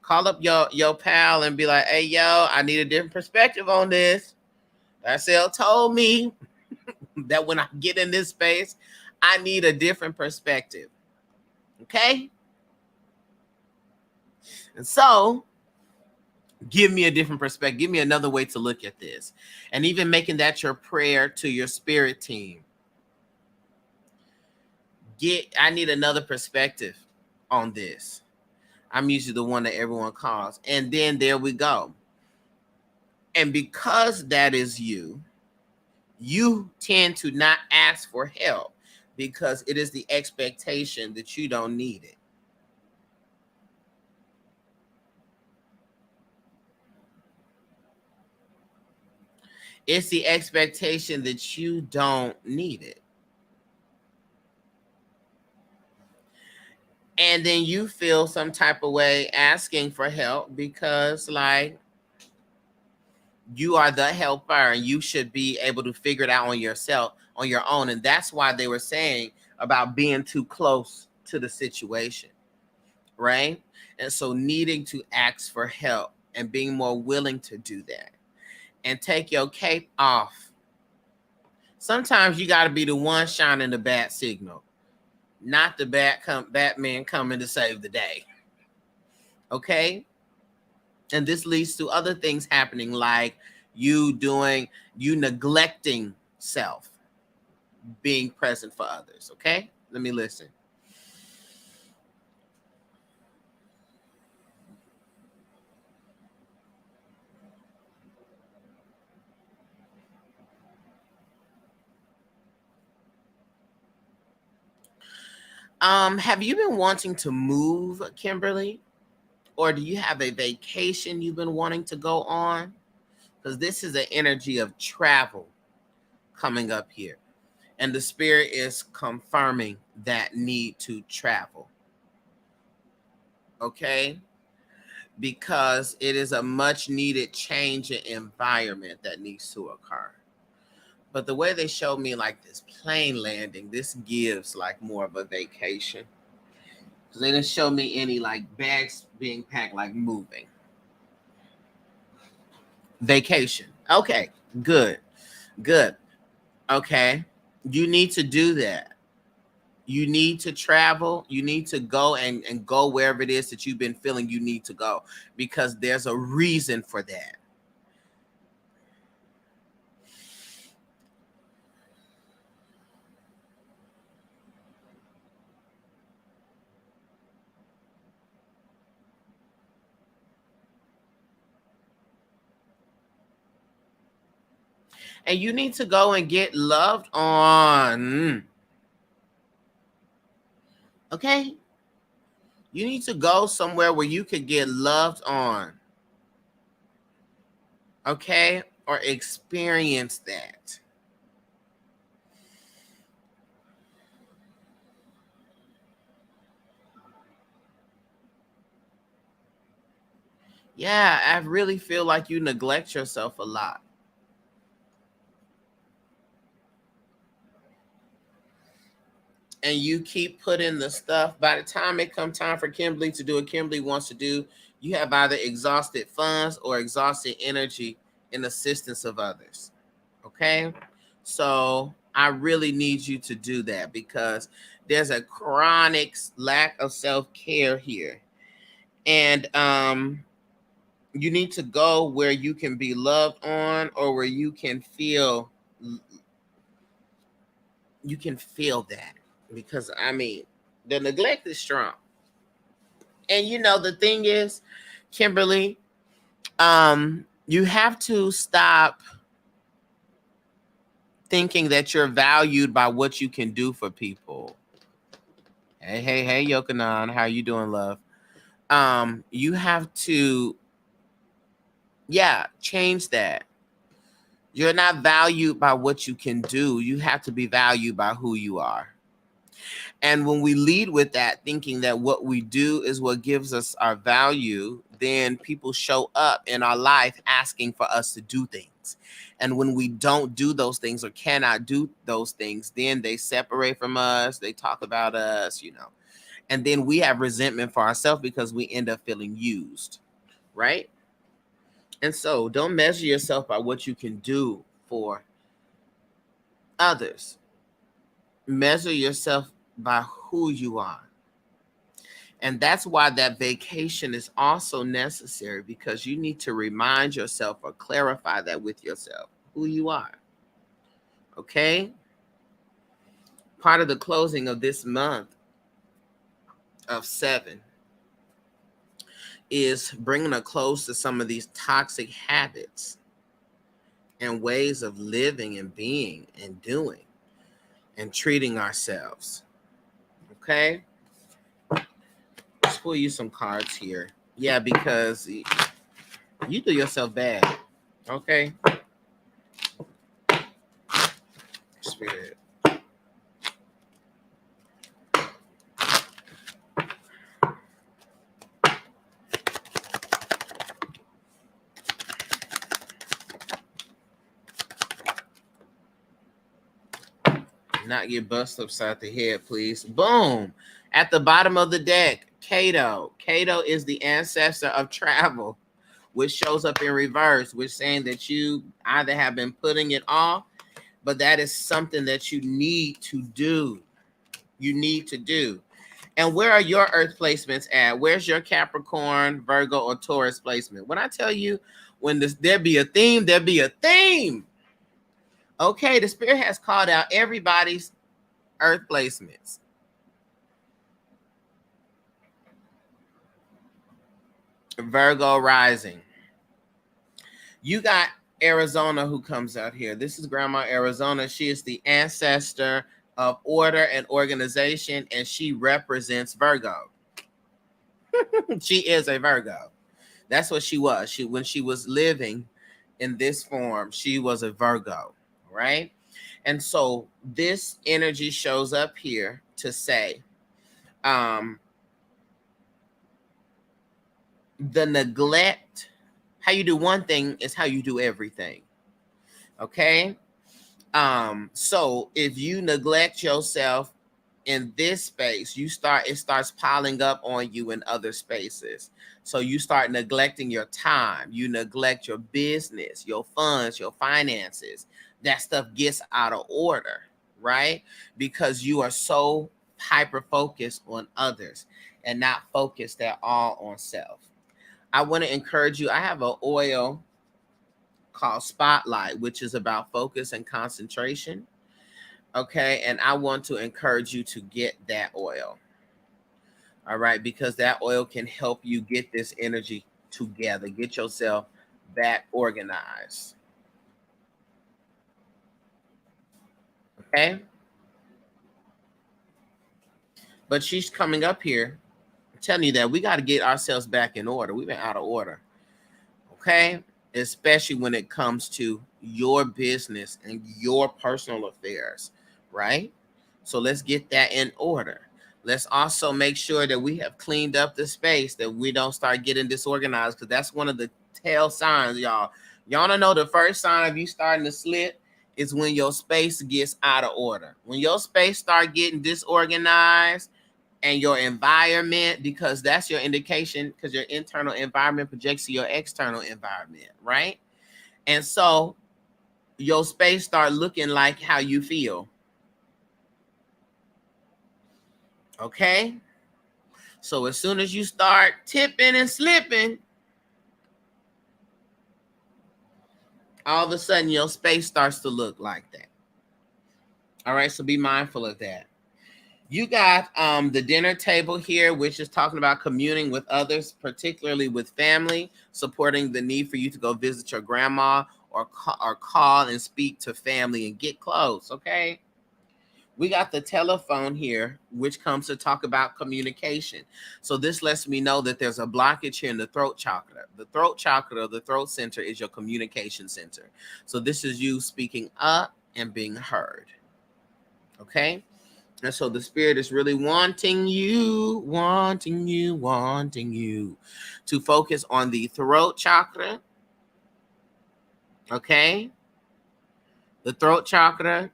Speaker 1: Call up your pal and be like, hey, yo, I need a different perspective on this. Darcell told me that when I get in this space, I need a different perspective. Okay? And so give me a different perspective. Give me another way to look at this. And even making that your prayer to your spirit team. I need another perspective on this. I'm usually the one that everyone calls. And then there we go. And because that is you tend to not ask for help because it is the expectation that you don't need it. It's the expectation that you don't need it. And then you feel some type of way asking for help because, like, you are the helper and you should be able to figure it out on yourself, on your own. And that's why they were saying about being too close to the situation, right? And so needing to ask for help and being more willing to do that and take your cape off. Sometimes you got to be the one shining the bat signal, not the Batman coming to save the day. Okay? And this leads to other things happening, like you neglecting self, being present for others. Okay? Let me listen. Have you been wanting to move, Kimberly? Or do you have a vacation you've been wanting to go on? Because this is an energy of travel coming up here. And the spirit is confirming that need to travel. Okay? Because it is a much needed change in environment that needs to occur. But the way they showed me like this plane landing, this gives like more of a vacation. Because they didn't show me any like bags being packed, like moving. Vacation. Okay, good. Good. Okay. You need to do that. You need to travel. You need to go and go wherever it is that you've been feeling you need to go, because there's a reason for that. And you need to go and get loved on. Okay? You need to go somewhere where you could get loved on. Okay? Or experience that. Yeah, I really feel like you neglect yourself a lot. and you keep putting the stuff, by the time it comes time for Kimberly to do what Kimberly wants to do, you have either exhausted funds or exhausted energy in assistance of others. Okay? So I really need you to do that because there's a chronic lack of self-care here. And you need to go where you can be loved on, or where you can feel that. Because I mean, the neglect is strong. And you know, the thing is, Kimberly, you have to stop thinking that you're valued by what you can do for people. Hey, Yokanan, how you doing, love? You have to, change that. You're not valued by what you can do. You have to be valued by who you are. And when we lead with that, thinking that what we do is what gives us our value, then people show up in our life asking for us to do things. And when we don't do those things or cannot do those things, then they separate from us. They talk about us, and then we have resentment for ourselves because we end up feeling used, right? And so don't measure yourself by what you can do for others. Measure yourself by who you are. And that's why that vacation is also necessary, because you need to remind yourself or clarify that with yourself, who you are. Okay? Part of the closing of this month of 7 is bringing a close to some of these toxic habits and ways of living and being and doing and treating ourselves. Okay? Let's pull you some cards here. Yeah, because you do yourself bad. Okay? Spirit. Not get busted upside the head, please. Boom. At the bottom of the deck, Cato. Cato is the ancestor of travel, which shows up in reverse, which saying that you either have been putting it off, but that is something that you need to do. You need to do. And where are your earth placements at? Where's your Capricorn, Virgo, or Taurus placement? When I tell you, when there be a theme, there be a theme. Okay, the spirit has called out everybody's earth placements. Virgo rising. You got Arizona who comes out here. This is Grandma Arizona. She is the ancestor of order and organization, and she represents Virgo. She is a Virgo. That's what she was. When she was living in this form, she was a Virgo, right? And so this energy shows up here to say, the neglect, how you do one thing is how you do everything. Okay? So if you neglect yourself in this space, it starts piling up on you in other spaces. So you start neglecting your time, you neglect your business, your funds, your finances. That stuff gets out of order, right? Because you are so hyper focused on others and not focused at all on self. I want to encourage you. I have an oil called Spotlight, which is about focus and concentration. Okay. And I want to encourage you to get that oil. All right. Because that oil can help you get this energy together, get yourself back organized. Okay. But she's coming up here telling you that we got to get ourselves back in order. We've been out of order. Okay. Especially when it comes to your business and your personal affairs, right? So let's get that in order. Let's also make sure that we have cleaned up the space, that we don't start getting disorganized, because that's one of the tail signs, y'all. Y'all don't know the first sign of you starting to slip is when your space gets out of order. When your space start getting disorganized and your environment, because that's your indication, because your internal environment projects to your external environment, right? And so your space start looking like how you feel. Okay? So as soon as you start tipping and slipping, all of a sudden your space starts to look like that. All right, so be mindful of that. You got the dinner table here, which is talking about communing with others, particularly with family, supporting the need for you to go visit your grandma or call and speak to family and get close, okay? We got the telephone here, which comes to talk about communication. So this lets me know that there's a blockage here in the throat chakra. The throat chakra, the throat center, is your communication center. So this is you speaking up and being heard, okay? And so the spirit is really wanting you to focus on the throat chakra, okay? The throat chakra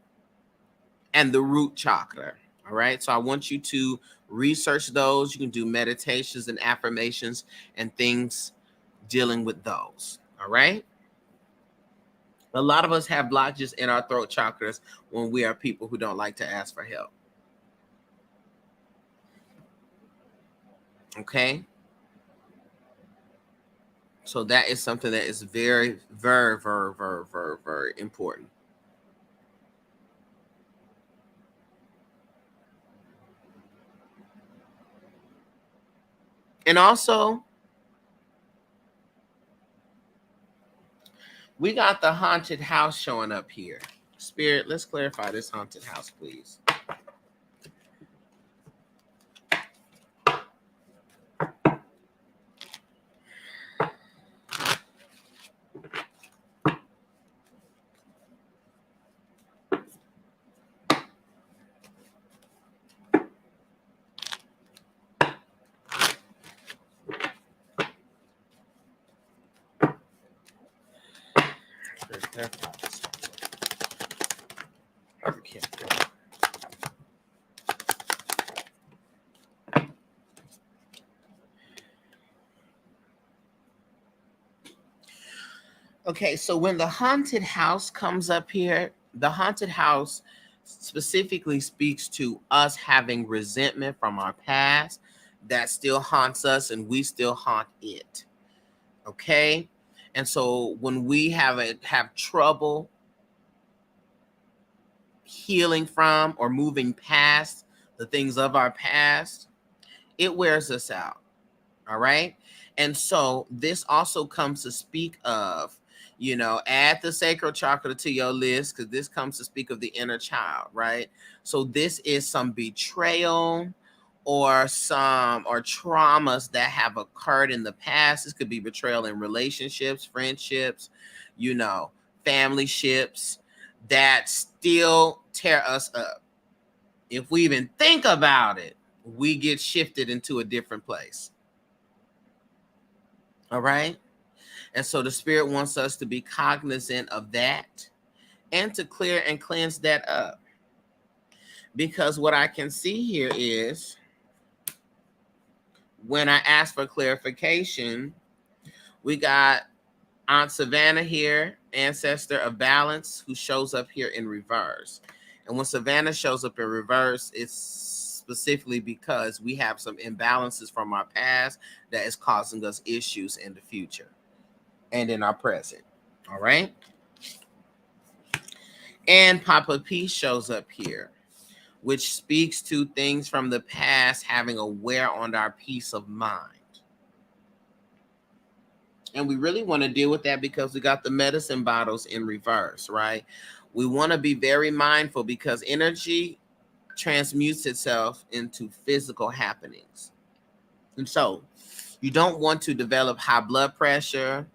Speaker 1: and the root chakra, all right? So I want you to research those. You can do meditations and affirmations and things dealing with those, all right? A lot of us have blockages in our throat chakras when we are people who don't like to ask for help. Okay? So that is something that is very, very, very, very, very, very important. And also, we got the haunted house showing up here. Spirit, let's clarify this haunted house, please. Okay. Okay, so when the haunted house comes up here, the haunted house specifically speaks to us having resentment from our past that still haunts us and we still haunt it. Okay? And so when we have trouble healing from or moving past the things of our past, it wears us out. All right. And so this also comes to speak of, add the sacral chakra to your list, because this comes to speak of the inner child, right? So this is some betrayal or traumas that have occurred in the past. This could be betrayal in relationships, friendships, family ships that still tear us up. If we even think about it, we get shifted into a different place. All right. And so the spirit wants us to be cognizant of that and to clear and cleanse that up. Because what I can see here is when I ask for clarification, we got Aunt Savannah here, ancestor of balance, who shows up here in reverse. And when Savannah shows up in reverse, it's specifically because we have some imbalances from our past that is causing us issues in the future and in our present. All right. And Papa P shows up here, which speaks to things from the past having a wear on our peace of mind. And we really want to deal with that because we got the medicine bottles in reverse, right? We want to be very mindful because energy transmutes itself into physical happenings. And so you don't want to develop high blood pressure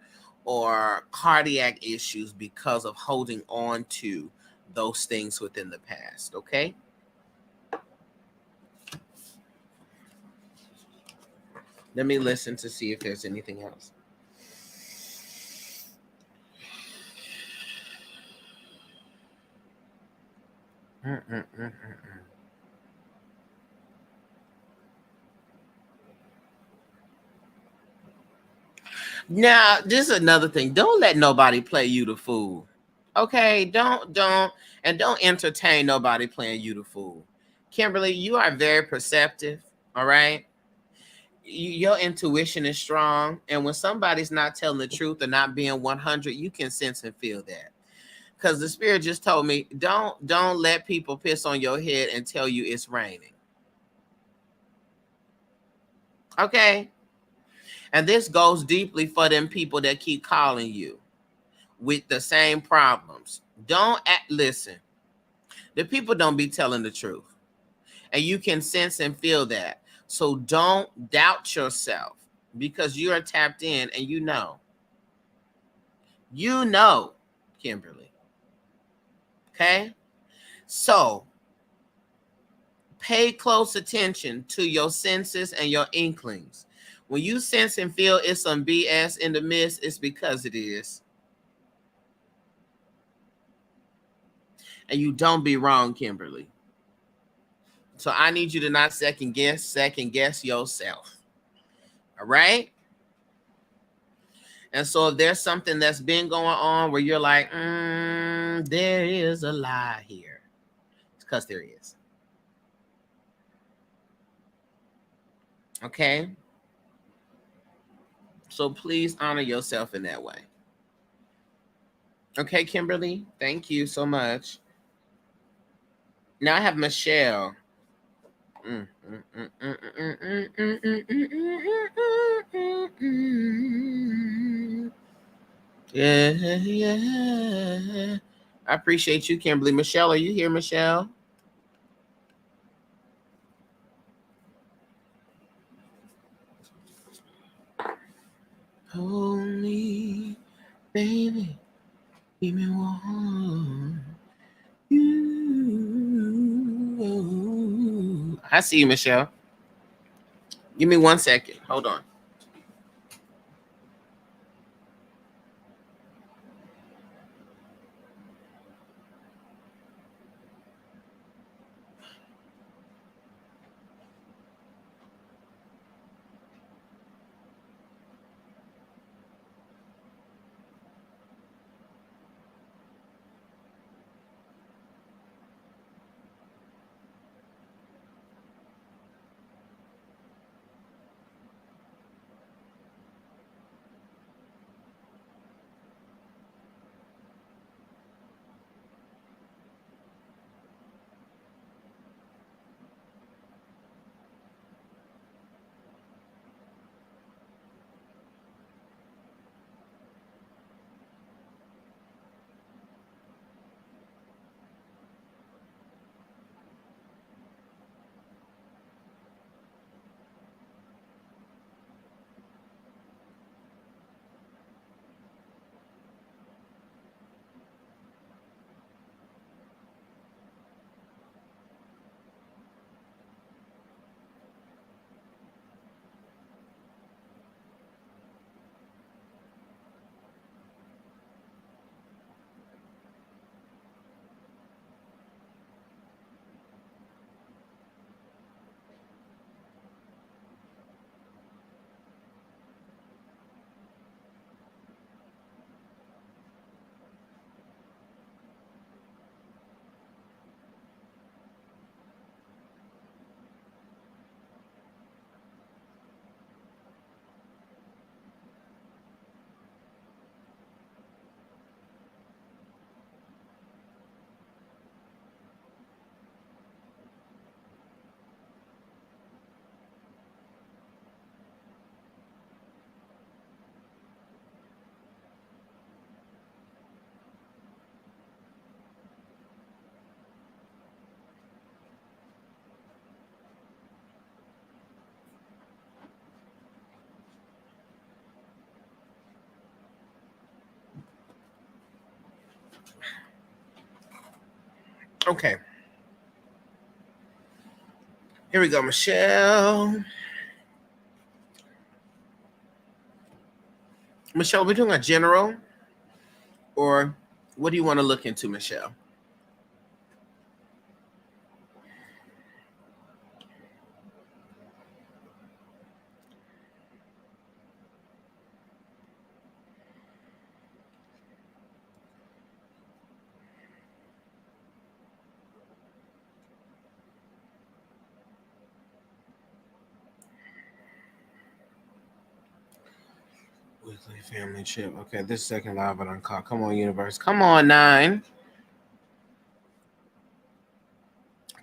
Speaker 1: or cardiac issues because of holding on to those things within the past, okay? Let me listen to see if there's anything else. Now, this is another thing. Don't let nobody play you the fool. Okay? Don't entertain nobody playing you the fool. Kimberly, you are very perceptive. All right? Your intuition is strong, and when somebody's not telling the truth or not being 100, you can sense and feel that. Because the spirit just told me, don't let people piss on your head and tell you it's raining. Okay? And this goes deeply for them people that keep calling you with the same problems. Listen. The people don't be telling the truth. And you can sense and feel that. So don't doubt yourself, because you are tapped in and you know. You know, Kimberly. Okay? So pay close attention to your senses and your inklings. When you sense and feel it's some BS in the midst, it's because it is. And you don't be wrong, Kimberly. So I need you to not second guess yourself. All right? And so if there's something that's been going on where you're like, there is a lie here. It's because there is. Okay? So please honor yourself in that way. Okay, Kimberly? Thank you so much. Now I have Michelle. Yeah. I appreciate you, Kimberly. Michelle, are you here, Michelle? Hold me, baby. Keep me warm. I see you, Michelle. Give me 1 second. Hold on. Okay. Here we go, Michelle. Michelle, we're doing a general, or what do you want to look into, Michelle? Weekly family trip. Okay, this second live on call. Come on, universe. Come on, 9.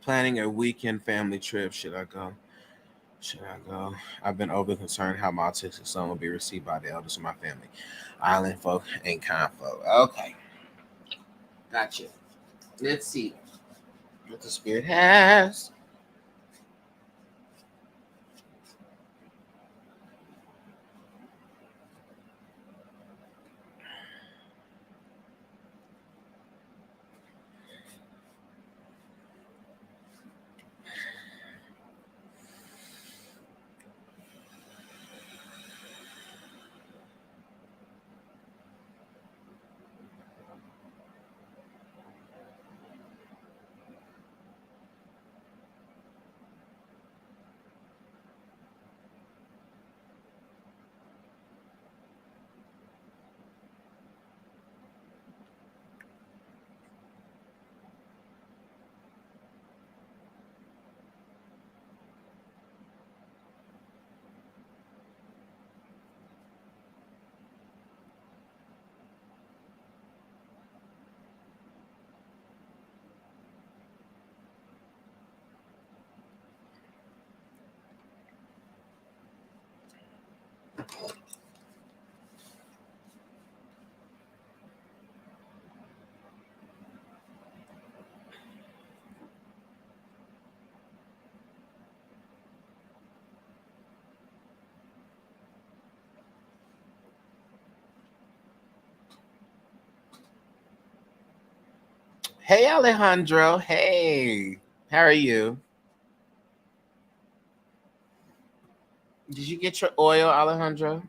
Speaker 1: Planning a weekend family trip. Should I go? Should I go? I've been overly concerned how my autistic son will be received by the elders of my family. Island folk and kind folk. Okay. Gotcha. Let's see what the spirit has. Hey, Alejandro. Hey. How are you? Did you get your oil, Alejandro?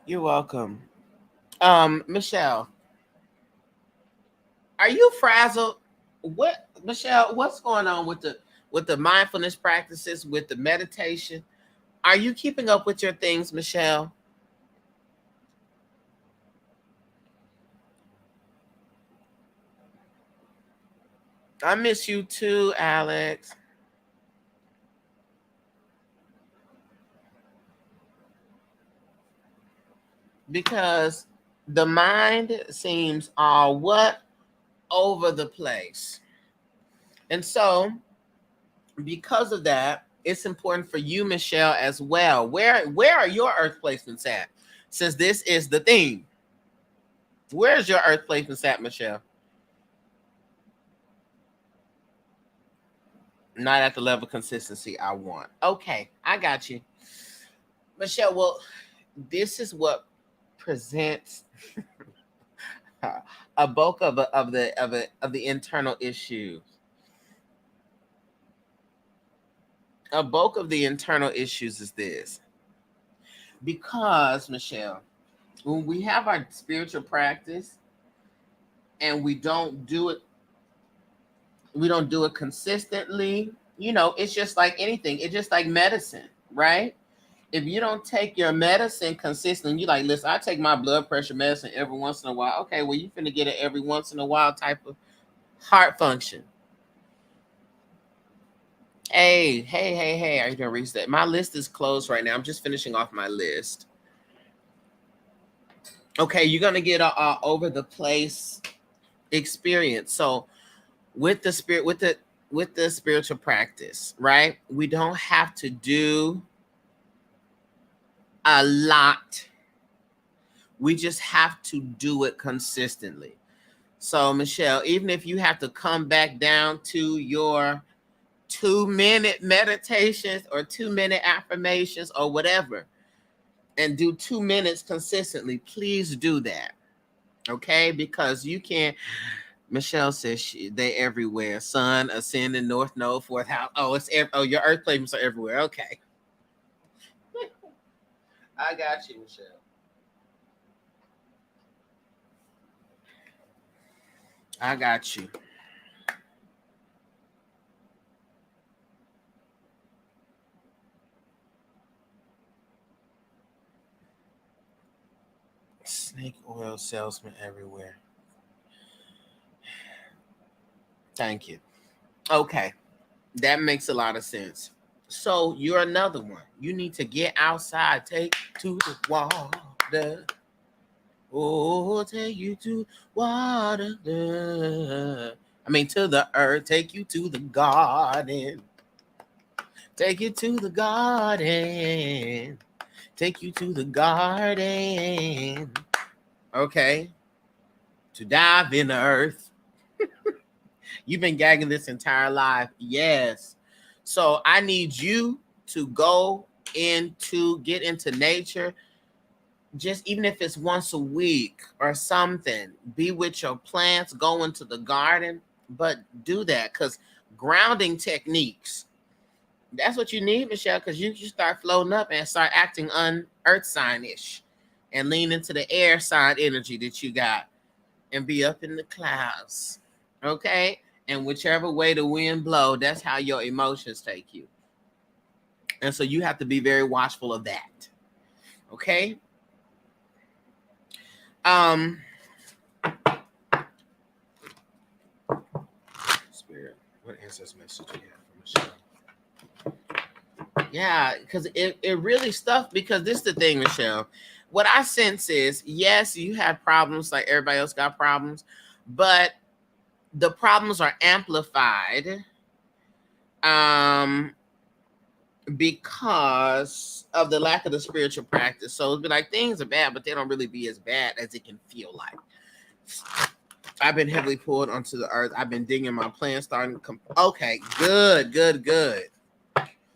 Speaker 1: You're welcome. Michelle, are you frazzled? What, Michelle? What's going on with the mindfulness practices, with the meditation? Are you keeping up with your things, Michelle? I miss you too, Alex. Because the mind seems all what over the place. And so, because of that, it's important for you, Michelle, as well. Where are your earth placements at? Since this is the theme. Where's your earth placements at, Michelle? Not at the level of consistency I want. Okay, I got you. Michelle, well, this is what presents a bulk of the internal issues. A bulk of the internal issues is this. Because, Michelle, when we have our spiritual practice and we don't do it consistently, it's just like anything. It's just like medicine, right? If you don't take your medicine consistently, you like, listen, I take my blood pressure medicine every once in a while. Okay, well, you finna get it every once in a while type of heart function. Hey, are you gonna reach that? My list is closed right now. I'm just finishing off my list. Okay, you're gonna get a over the place experience. So with the spirit, with the spiritual practice, right? We don't have to do a lot. We just have to do it consistently. So, Michelle, even if you have to come back down to your 2-minute meditations or 2-minute affirmations or whatever, and do 2 minutes consistently, please do that. Okay? Because you can't. Michelle says they everywhere. Sun, ascending, north node, fourth house. Oh, your earth placements are everywhere. Okay. I got you, Michelle. I got you. Snake oil salesman everywhere. Thank you. Okay. That makes a lot of sense. So you're another one. You need to get outside. Take to the water. Oh, take you to water. I mean, to the earth. Take you to the garden. Take you to the garden. Take you to the garden. Okay. To dive in the earth. You've been gagging this entire life. Yes. So I need you to get into nature. Just even if it's once a week or something, be with your plants, go into the garden, but do that because grounding techniques, that's what you need, Michelle, because you start floating up and start acting un-earth sign-ish and lean into the air sign energy that you got and be up in the clouds. Okay? And whichever way the wind blow, that's how your emotions take you. And so you have to be very watchful of that. Okay? Spirit, what ancestor message do you have for Michelle? Yeah, because it really stuffed, because this is the thing, Michelle. What I sense is, yes, you have problems like everybody else got problems, but the problems are amplified because of the lack of the spiritual practice. So it'd be like things are bad, but they don't really be as bad as it can feel like. I've been heavily pulled onto the earth. I've been digging my plants, starting to okay, good.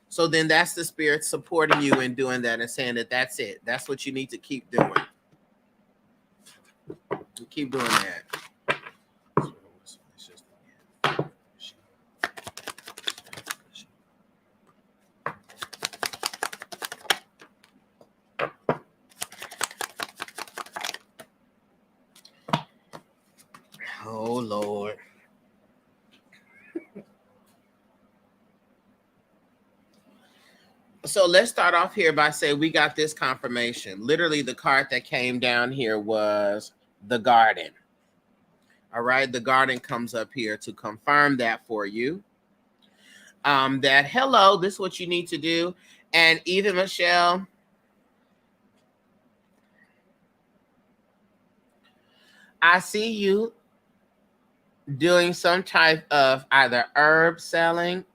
Speaker 1: So then that's the spirit supporting you in doing that and saying that that's it. That's what you need to keep doing. Keep doing that. Oh, Lord. So let's start off here by saying we got this confirmation. Literally, the card that came down here was the garden. All right, the garden comes up here to confirm that for you. That, hello, this is what you need to do. And even Michelle, I see you doing some type of either herb selling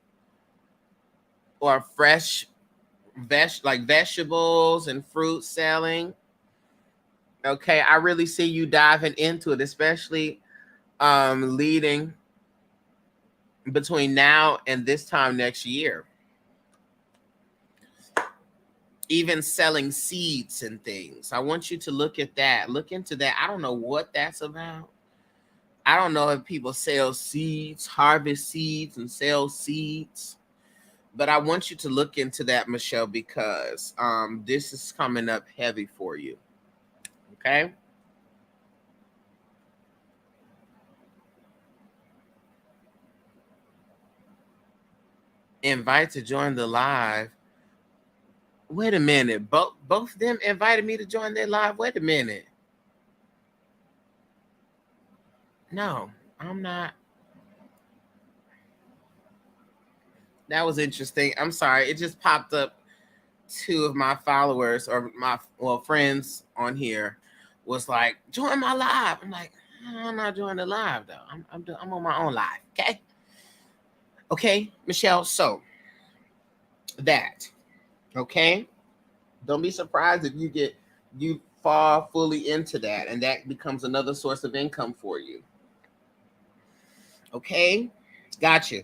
Speaker 1: or fresh like vegetables and fruit selling. Okay, I really see you diving into it, especially leading between now and this time next year. Even selling seeds and things. I want you to look at that. Look into that. I don't know what that's about. I don't know if people sell seeds, harvest seeds, and sell seeds. But I want you to look into that, Michelle, because this is coming up heavy for you. Okay? Invite to join the live. Wait a minute. Both of them invited me to join their live. Wait a minute. No, I'm not. That was interesting. I'm sorry. It just popped up. Two of my followers or my friends on here was like, join my live. I'm like, I'm not joining the live though. I'm on my own live. Okay, Michelle. So that, okay. Don't be surprised if you fall fully into that, and that becomes another source of income for you. Okay, gotcha.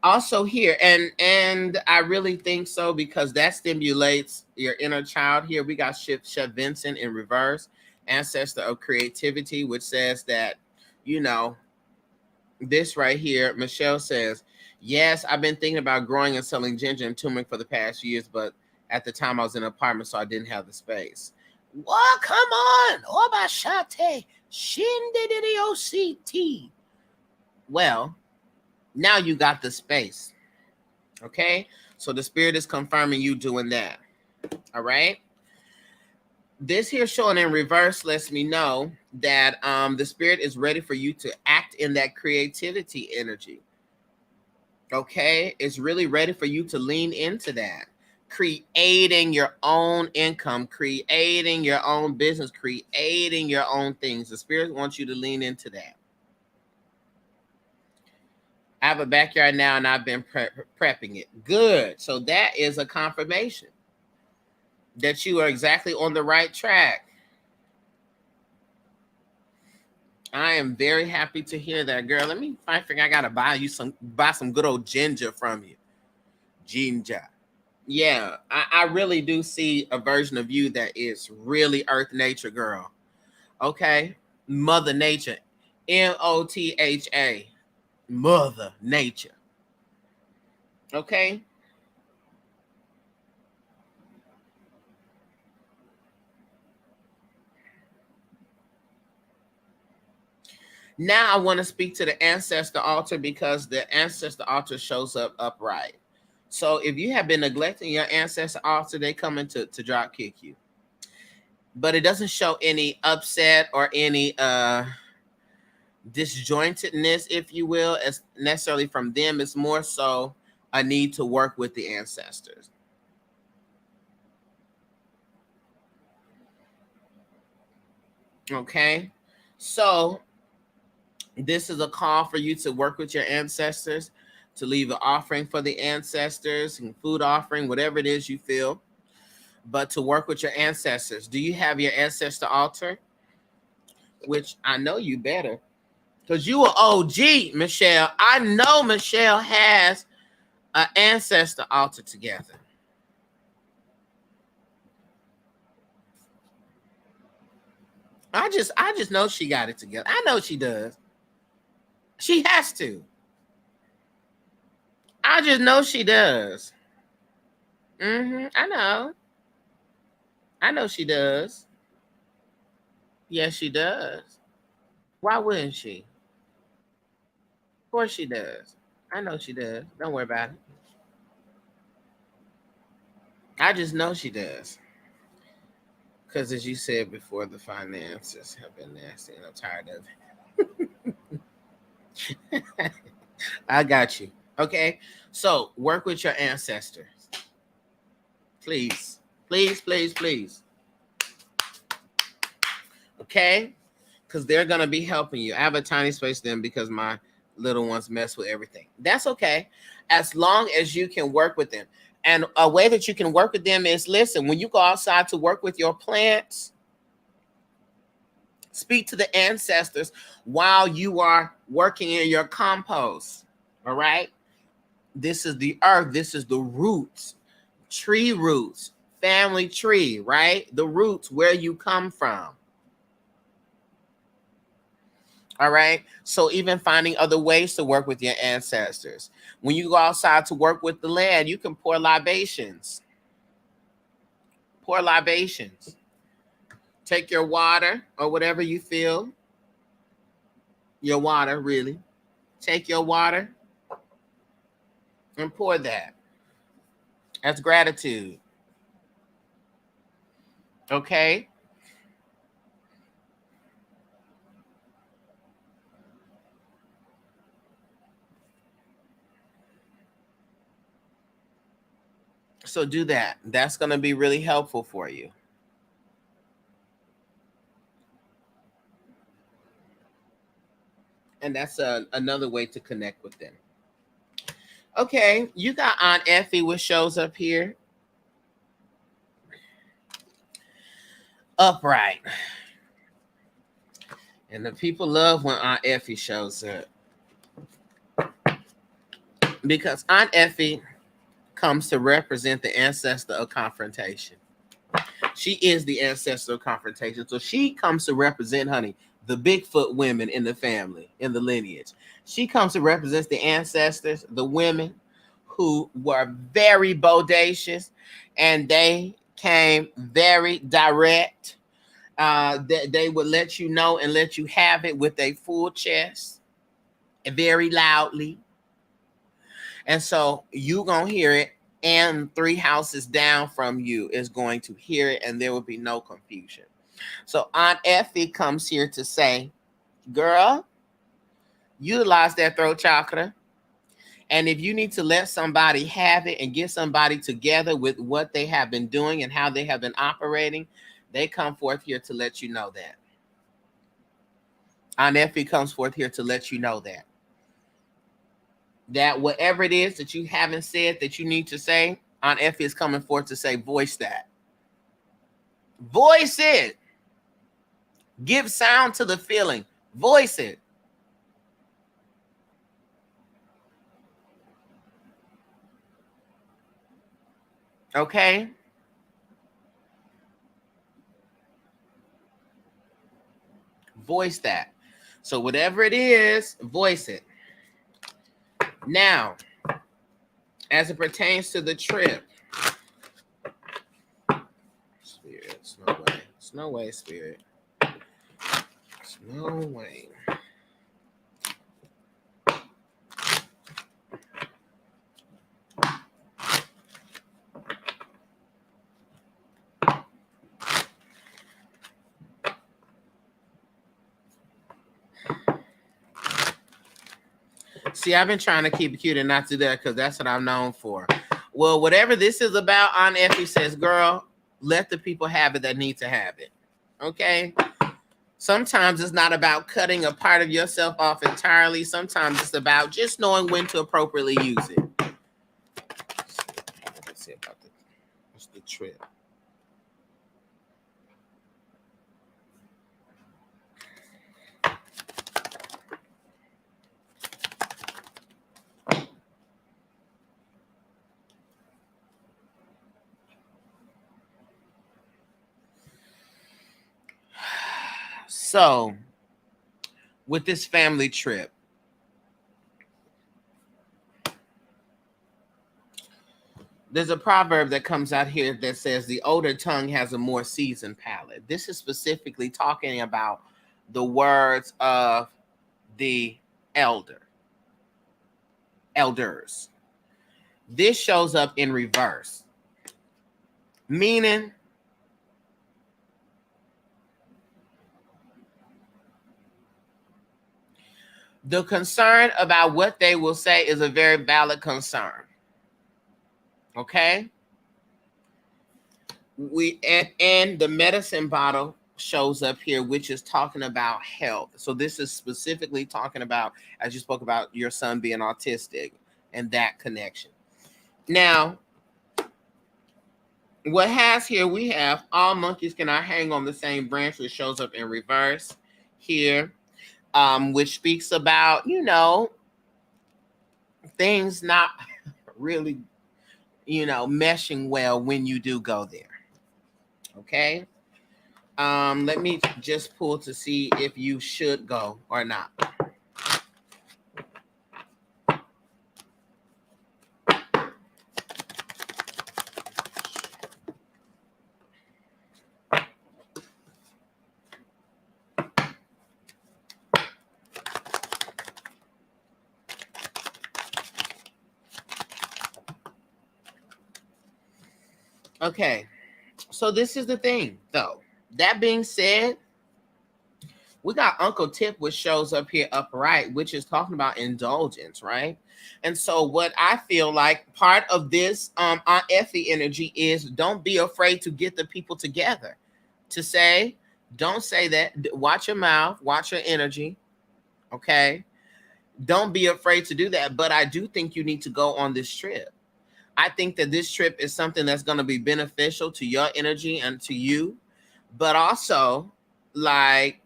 Speaker 1: Also here, and I really think so, because that stimulates your inner child. Here we got Chef Vincent in reverse, ancestor of creativity, which says that, this right here. Michelle says, yes, I've been thinking about growing and selling ginger and turmeric for the past years, but at the time I was in an apartment, so I didn't have the space. Well, come on. Obashate. Shindidioct. Well, now you got the space. Okay? So the spirit is confirming you doing that. All right? This here showing in reverse lets me know that the spirit is ready for you to act in that creativity energy. Okay? It's really ready for you to lean into that. Creating your own income, creating your own business, creating your own things. The spirit wants you to lean into that. I have a backyard now and I've been prepping it. Good. So that is a confirmation that you are exactly on the right track. I am very happy to hear that, girl. Let me figure I gotta buy some good old ginger from you. Ginger. Yeah, I really do see a version of you that is really earth nature, girl. Okay. Mother Nature. MOTHA. Mother Nature. Okay. Now I want to speak to the ancestor altar because the ancestor altar shows up upright. So if you have been neglecting your ancestor altar, they come in to drop kick you. But it doesn't show any upset or any disjointedness, if you will, as necessarily from them. It's more so a need to work with the ancestors. Okay, so this is a call for you to work with your ancestors, to leave an offering for the ancestors, and food offering, whatever it is you feel, but to work with your ancestors. Do you have your ancestor altar? Which I know you better, because you are OG, Michelle. I know Michelle has an ancestor altar together. I just know she got it together. I know she does. She has to. I just know she does. I know. I know she does. Yes, she does. Why wouldn't she? Of course she does. I know she does. Don't worry about it. I just know she does. Because as you said before, the finances have been nasty and I'm tired of it. I got you. Okay. So work with your ancestors. Please. Please, please, please. Okay? Because they're going to be helping you. I have a tiny space then because my little ones mess with everything. That's okay. As long as you can work with them. And a way that you can work with them is, listen, when you go outside to work with your plants, speak to the ancestors while you are working in your compost. All right? This is the earth. This is the roots, tree roots, family tree, right? The roots where you come from. All right. So even finding other ways to work with your ancestors. When you go outside to work with the land, you can pour libations. Pour libations. Take your water or whatever you feel. Your water, really. Take your water and pour that. That's gratitude. Okay. So do that. That's going to be really helpful for you. And that's another way to connect with them. Okay, you got Aunt Effie, which shows up here. Upright. And the people love when Aunt Effie shows up. Because Aunt Effie comes to represent the ancestor of confrontation. She is the ancestor of confrontation. So she comes to represent, honey, the Bigfoot women in the family, in the lineage. She comes to represent the ancestors, the women who were very bodacious, and they came very direct. They would let you know and let you have it with a full chest. very loudly. And so you going to hear it, and 3 houses down from you is going to hear it, and there will be no confusion. So Aunt Effie comes here to say, girl, utilize that throat chakra. And if you need to let somebody have it and get somebody together with what they have been doing and how they have been operating, they come forth here to let you know that. Aunt Effie comes forth here to let you know that. That whatever it is that you haven't said that you need to say, Aunt Effie is coming forth to say, voice that. Voice it. Give sound to the feeling. Voice it. Okay? Voice that. So whatever it is, voice it. Now, as it pertains to the trip, Spirit, it's no way. It's no way, Spirit. It's no way. See, I've been trying to keep it cute and not do that because that's what I'm known for. Well, whatever this is about, Aunt Effie says, girl, let the people have it that need to have it. Okay? Sometimes it's not about cutting a part of yourself off entirely. Sometimes it's about just knowing when to appropriately use it. Let's see about what's the trip. So, with this family trip, there's a proverb that comes out here that says the older tongue has a more seasoned palate. This is specifically talking about the words of the elders. This shows up in reverse, meaning the concern about what they will say is a very valid concern. Okay? And the medicine bottle shows up here, which is talking about health. So this is specifically talking about, as you spoke about, your son being autistic and that connection. Now, what has here, we have all monkeys cannot hang on the same branch, which shows up in reverse here. Which speaks about, things not really, meshing well when you do go there. Okay. Let me just pull to see if you should go or not. Okay, so this is the thing, though. That being said, we got Uncle Tip, which shows up here upright, which is talking about indulgence, right? And so what I feel like part of this Aunt Effie energy is don't be afraid to get the people together. To say, don't say that. Watch your mouth, watch your energy, okay? Don't be afraid to do that. But I do think you need to go on this trip. I think that this trip is something that's going to be beneficial to your energy and to you. But also, like,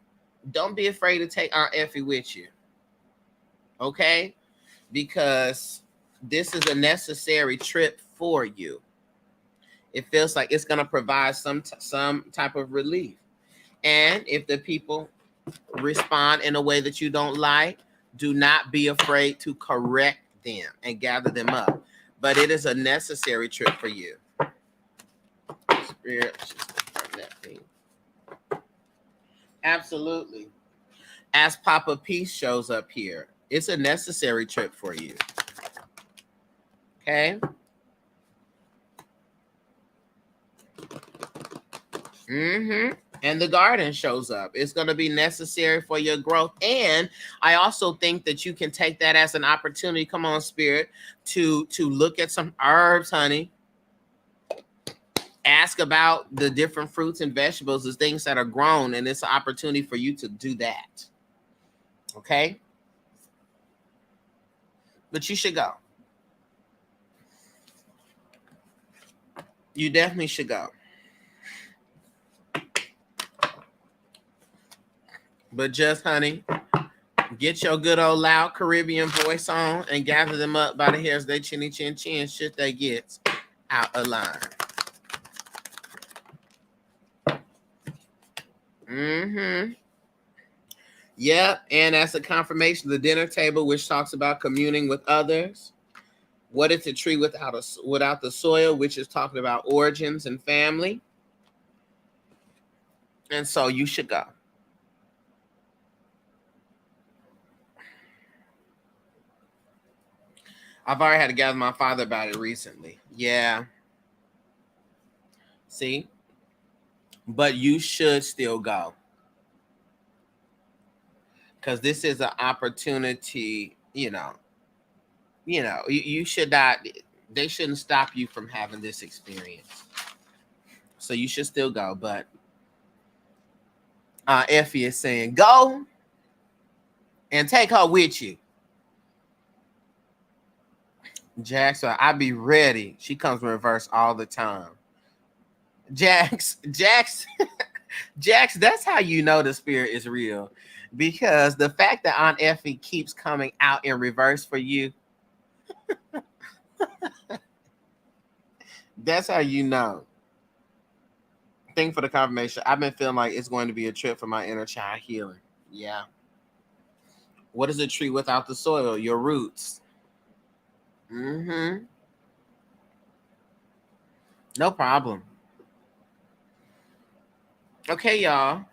Speaker 1: don't be afraid to take Aunt Effie with you. Okay? Because this is a necessary trip for you. It feels like it's going to provide some type of relief. And if the people respond in a way that you don't like, do not be afraid to correct them and gather them up. But it is a necessary trip for you. Spirit, that thing. Absolutely. As Papa Peace shows up here, It's a necessary trip for you. Okay? And the garden shows up. It's going to be necessary for your growth. And I also think that you can take that as an opportunity, come on, Spirit, to look at some herbs, honey. Ask about the different fruits and vegetables, the things that are grown, and it's an opportunity for you to do that. Okay? But you should go. You definitely should go. But just, honey, get your good old loud Caribbean voice on and gather them up by the hairs they chinny chin chin should they get out of line. Yep, and that's a confirmation of the dinner table, which talks about communing with others. What is a tree without the soil, which is talking about origins and family. And so you should go. I've already had to gather my father about it recently. Yeah. See? But you should still go. Because this is an opportunity, you should not, they shouldn't stop you from having this experience. So you should still go. But Effie is saying, go and take her with you. Jax, I be ready. She comes in reverse all the time. Jax, that's how you know the spirit is real. Because the fact that Aunt Effie keeps coming out in reverse for you, that's how you know. Thank for the confirmation. I've been feeling like it's going to be a trip for my inner child healing. Yeah. What is a tree without the soil? Your roots. No problem. Okay, y'all.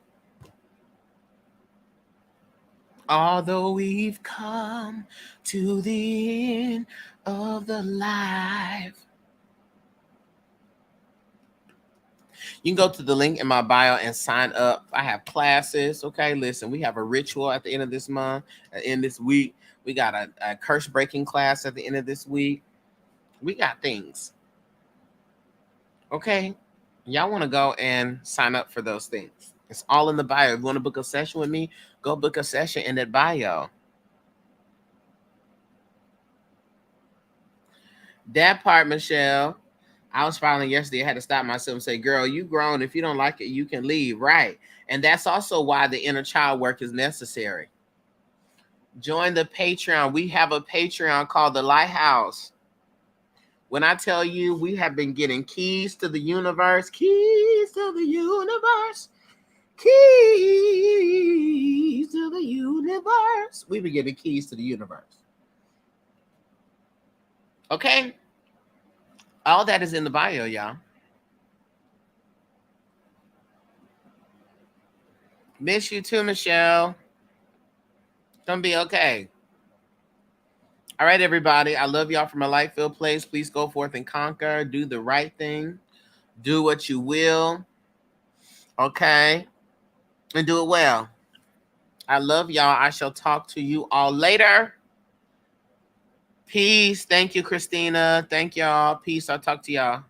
Speaker 1: Although we've come to the end of the life. You can go to the link in my bio and sign up. I have classes. Okay, listen, we have a ritual at the end of this month, at the end of this week. We got a curse breaking class at the end of this week. We got things. Okay, y'all want to go and sign up for those things. It's all in the bio. If you want to book a session with me, go book a session in that bio. That part, Michelle. I was filing yesterday. I had to stop myself and say, girl, you grown. If you don't like it, you can leave. Right. And that's also why the inner child work is necessary. Join the Patreon. We have a Patreon called The Lighthouse. When I tell you we have been getting keys to the universe, keys to the universe, keys to the universe. We've been getting keys to the universe. Okay? All that is in the bio, y'all. Miss you too, Michelle. Gonna be okay. All right, everybody. I love y'all from a light-filled place. Please go forth and conquer. Do the right thing. Do what you will. Okay? And do it well. I love y'all. I shall talk to you all later. Peace. Thank you, Christina. Thank y'all. Peace. I'll talk to y'all.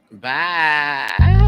Speaker 1: Bye.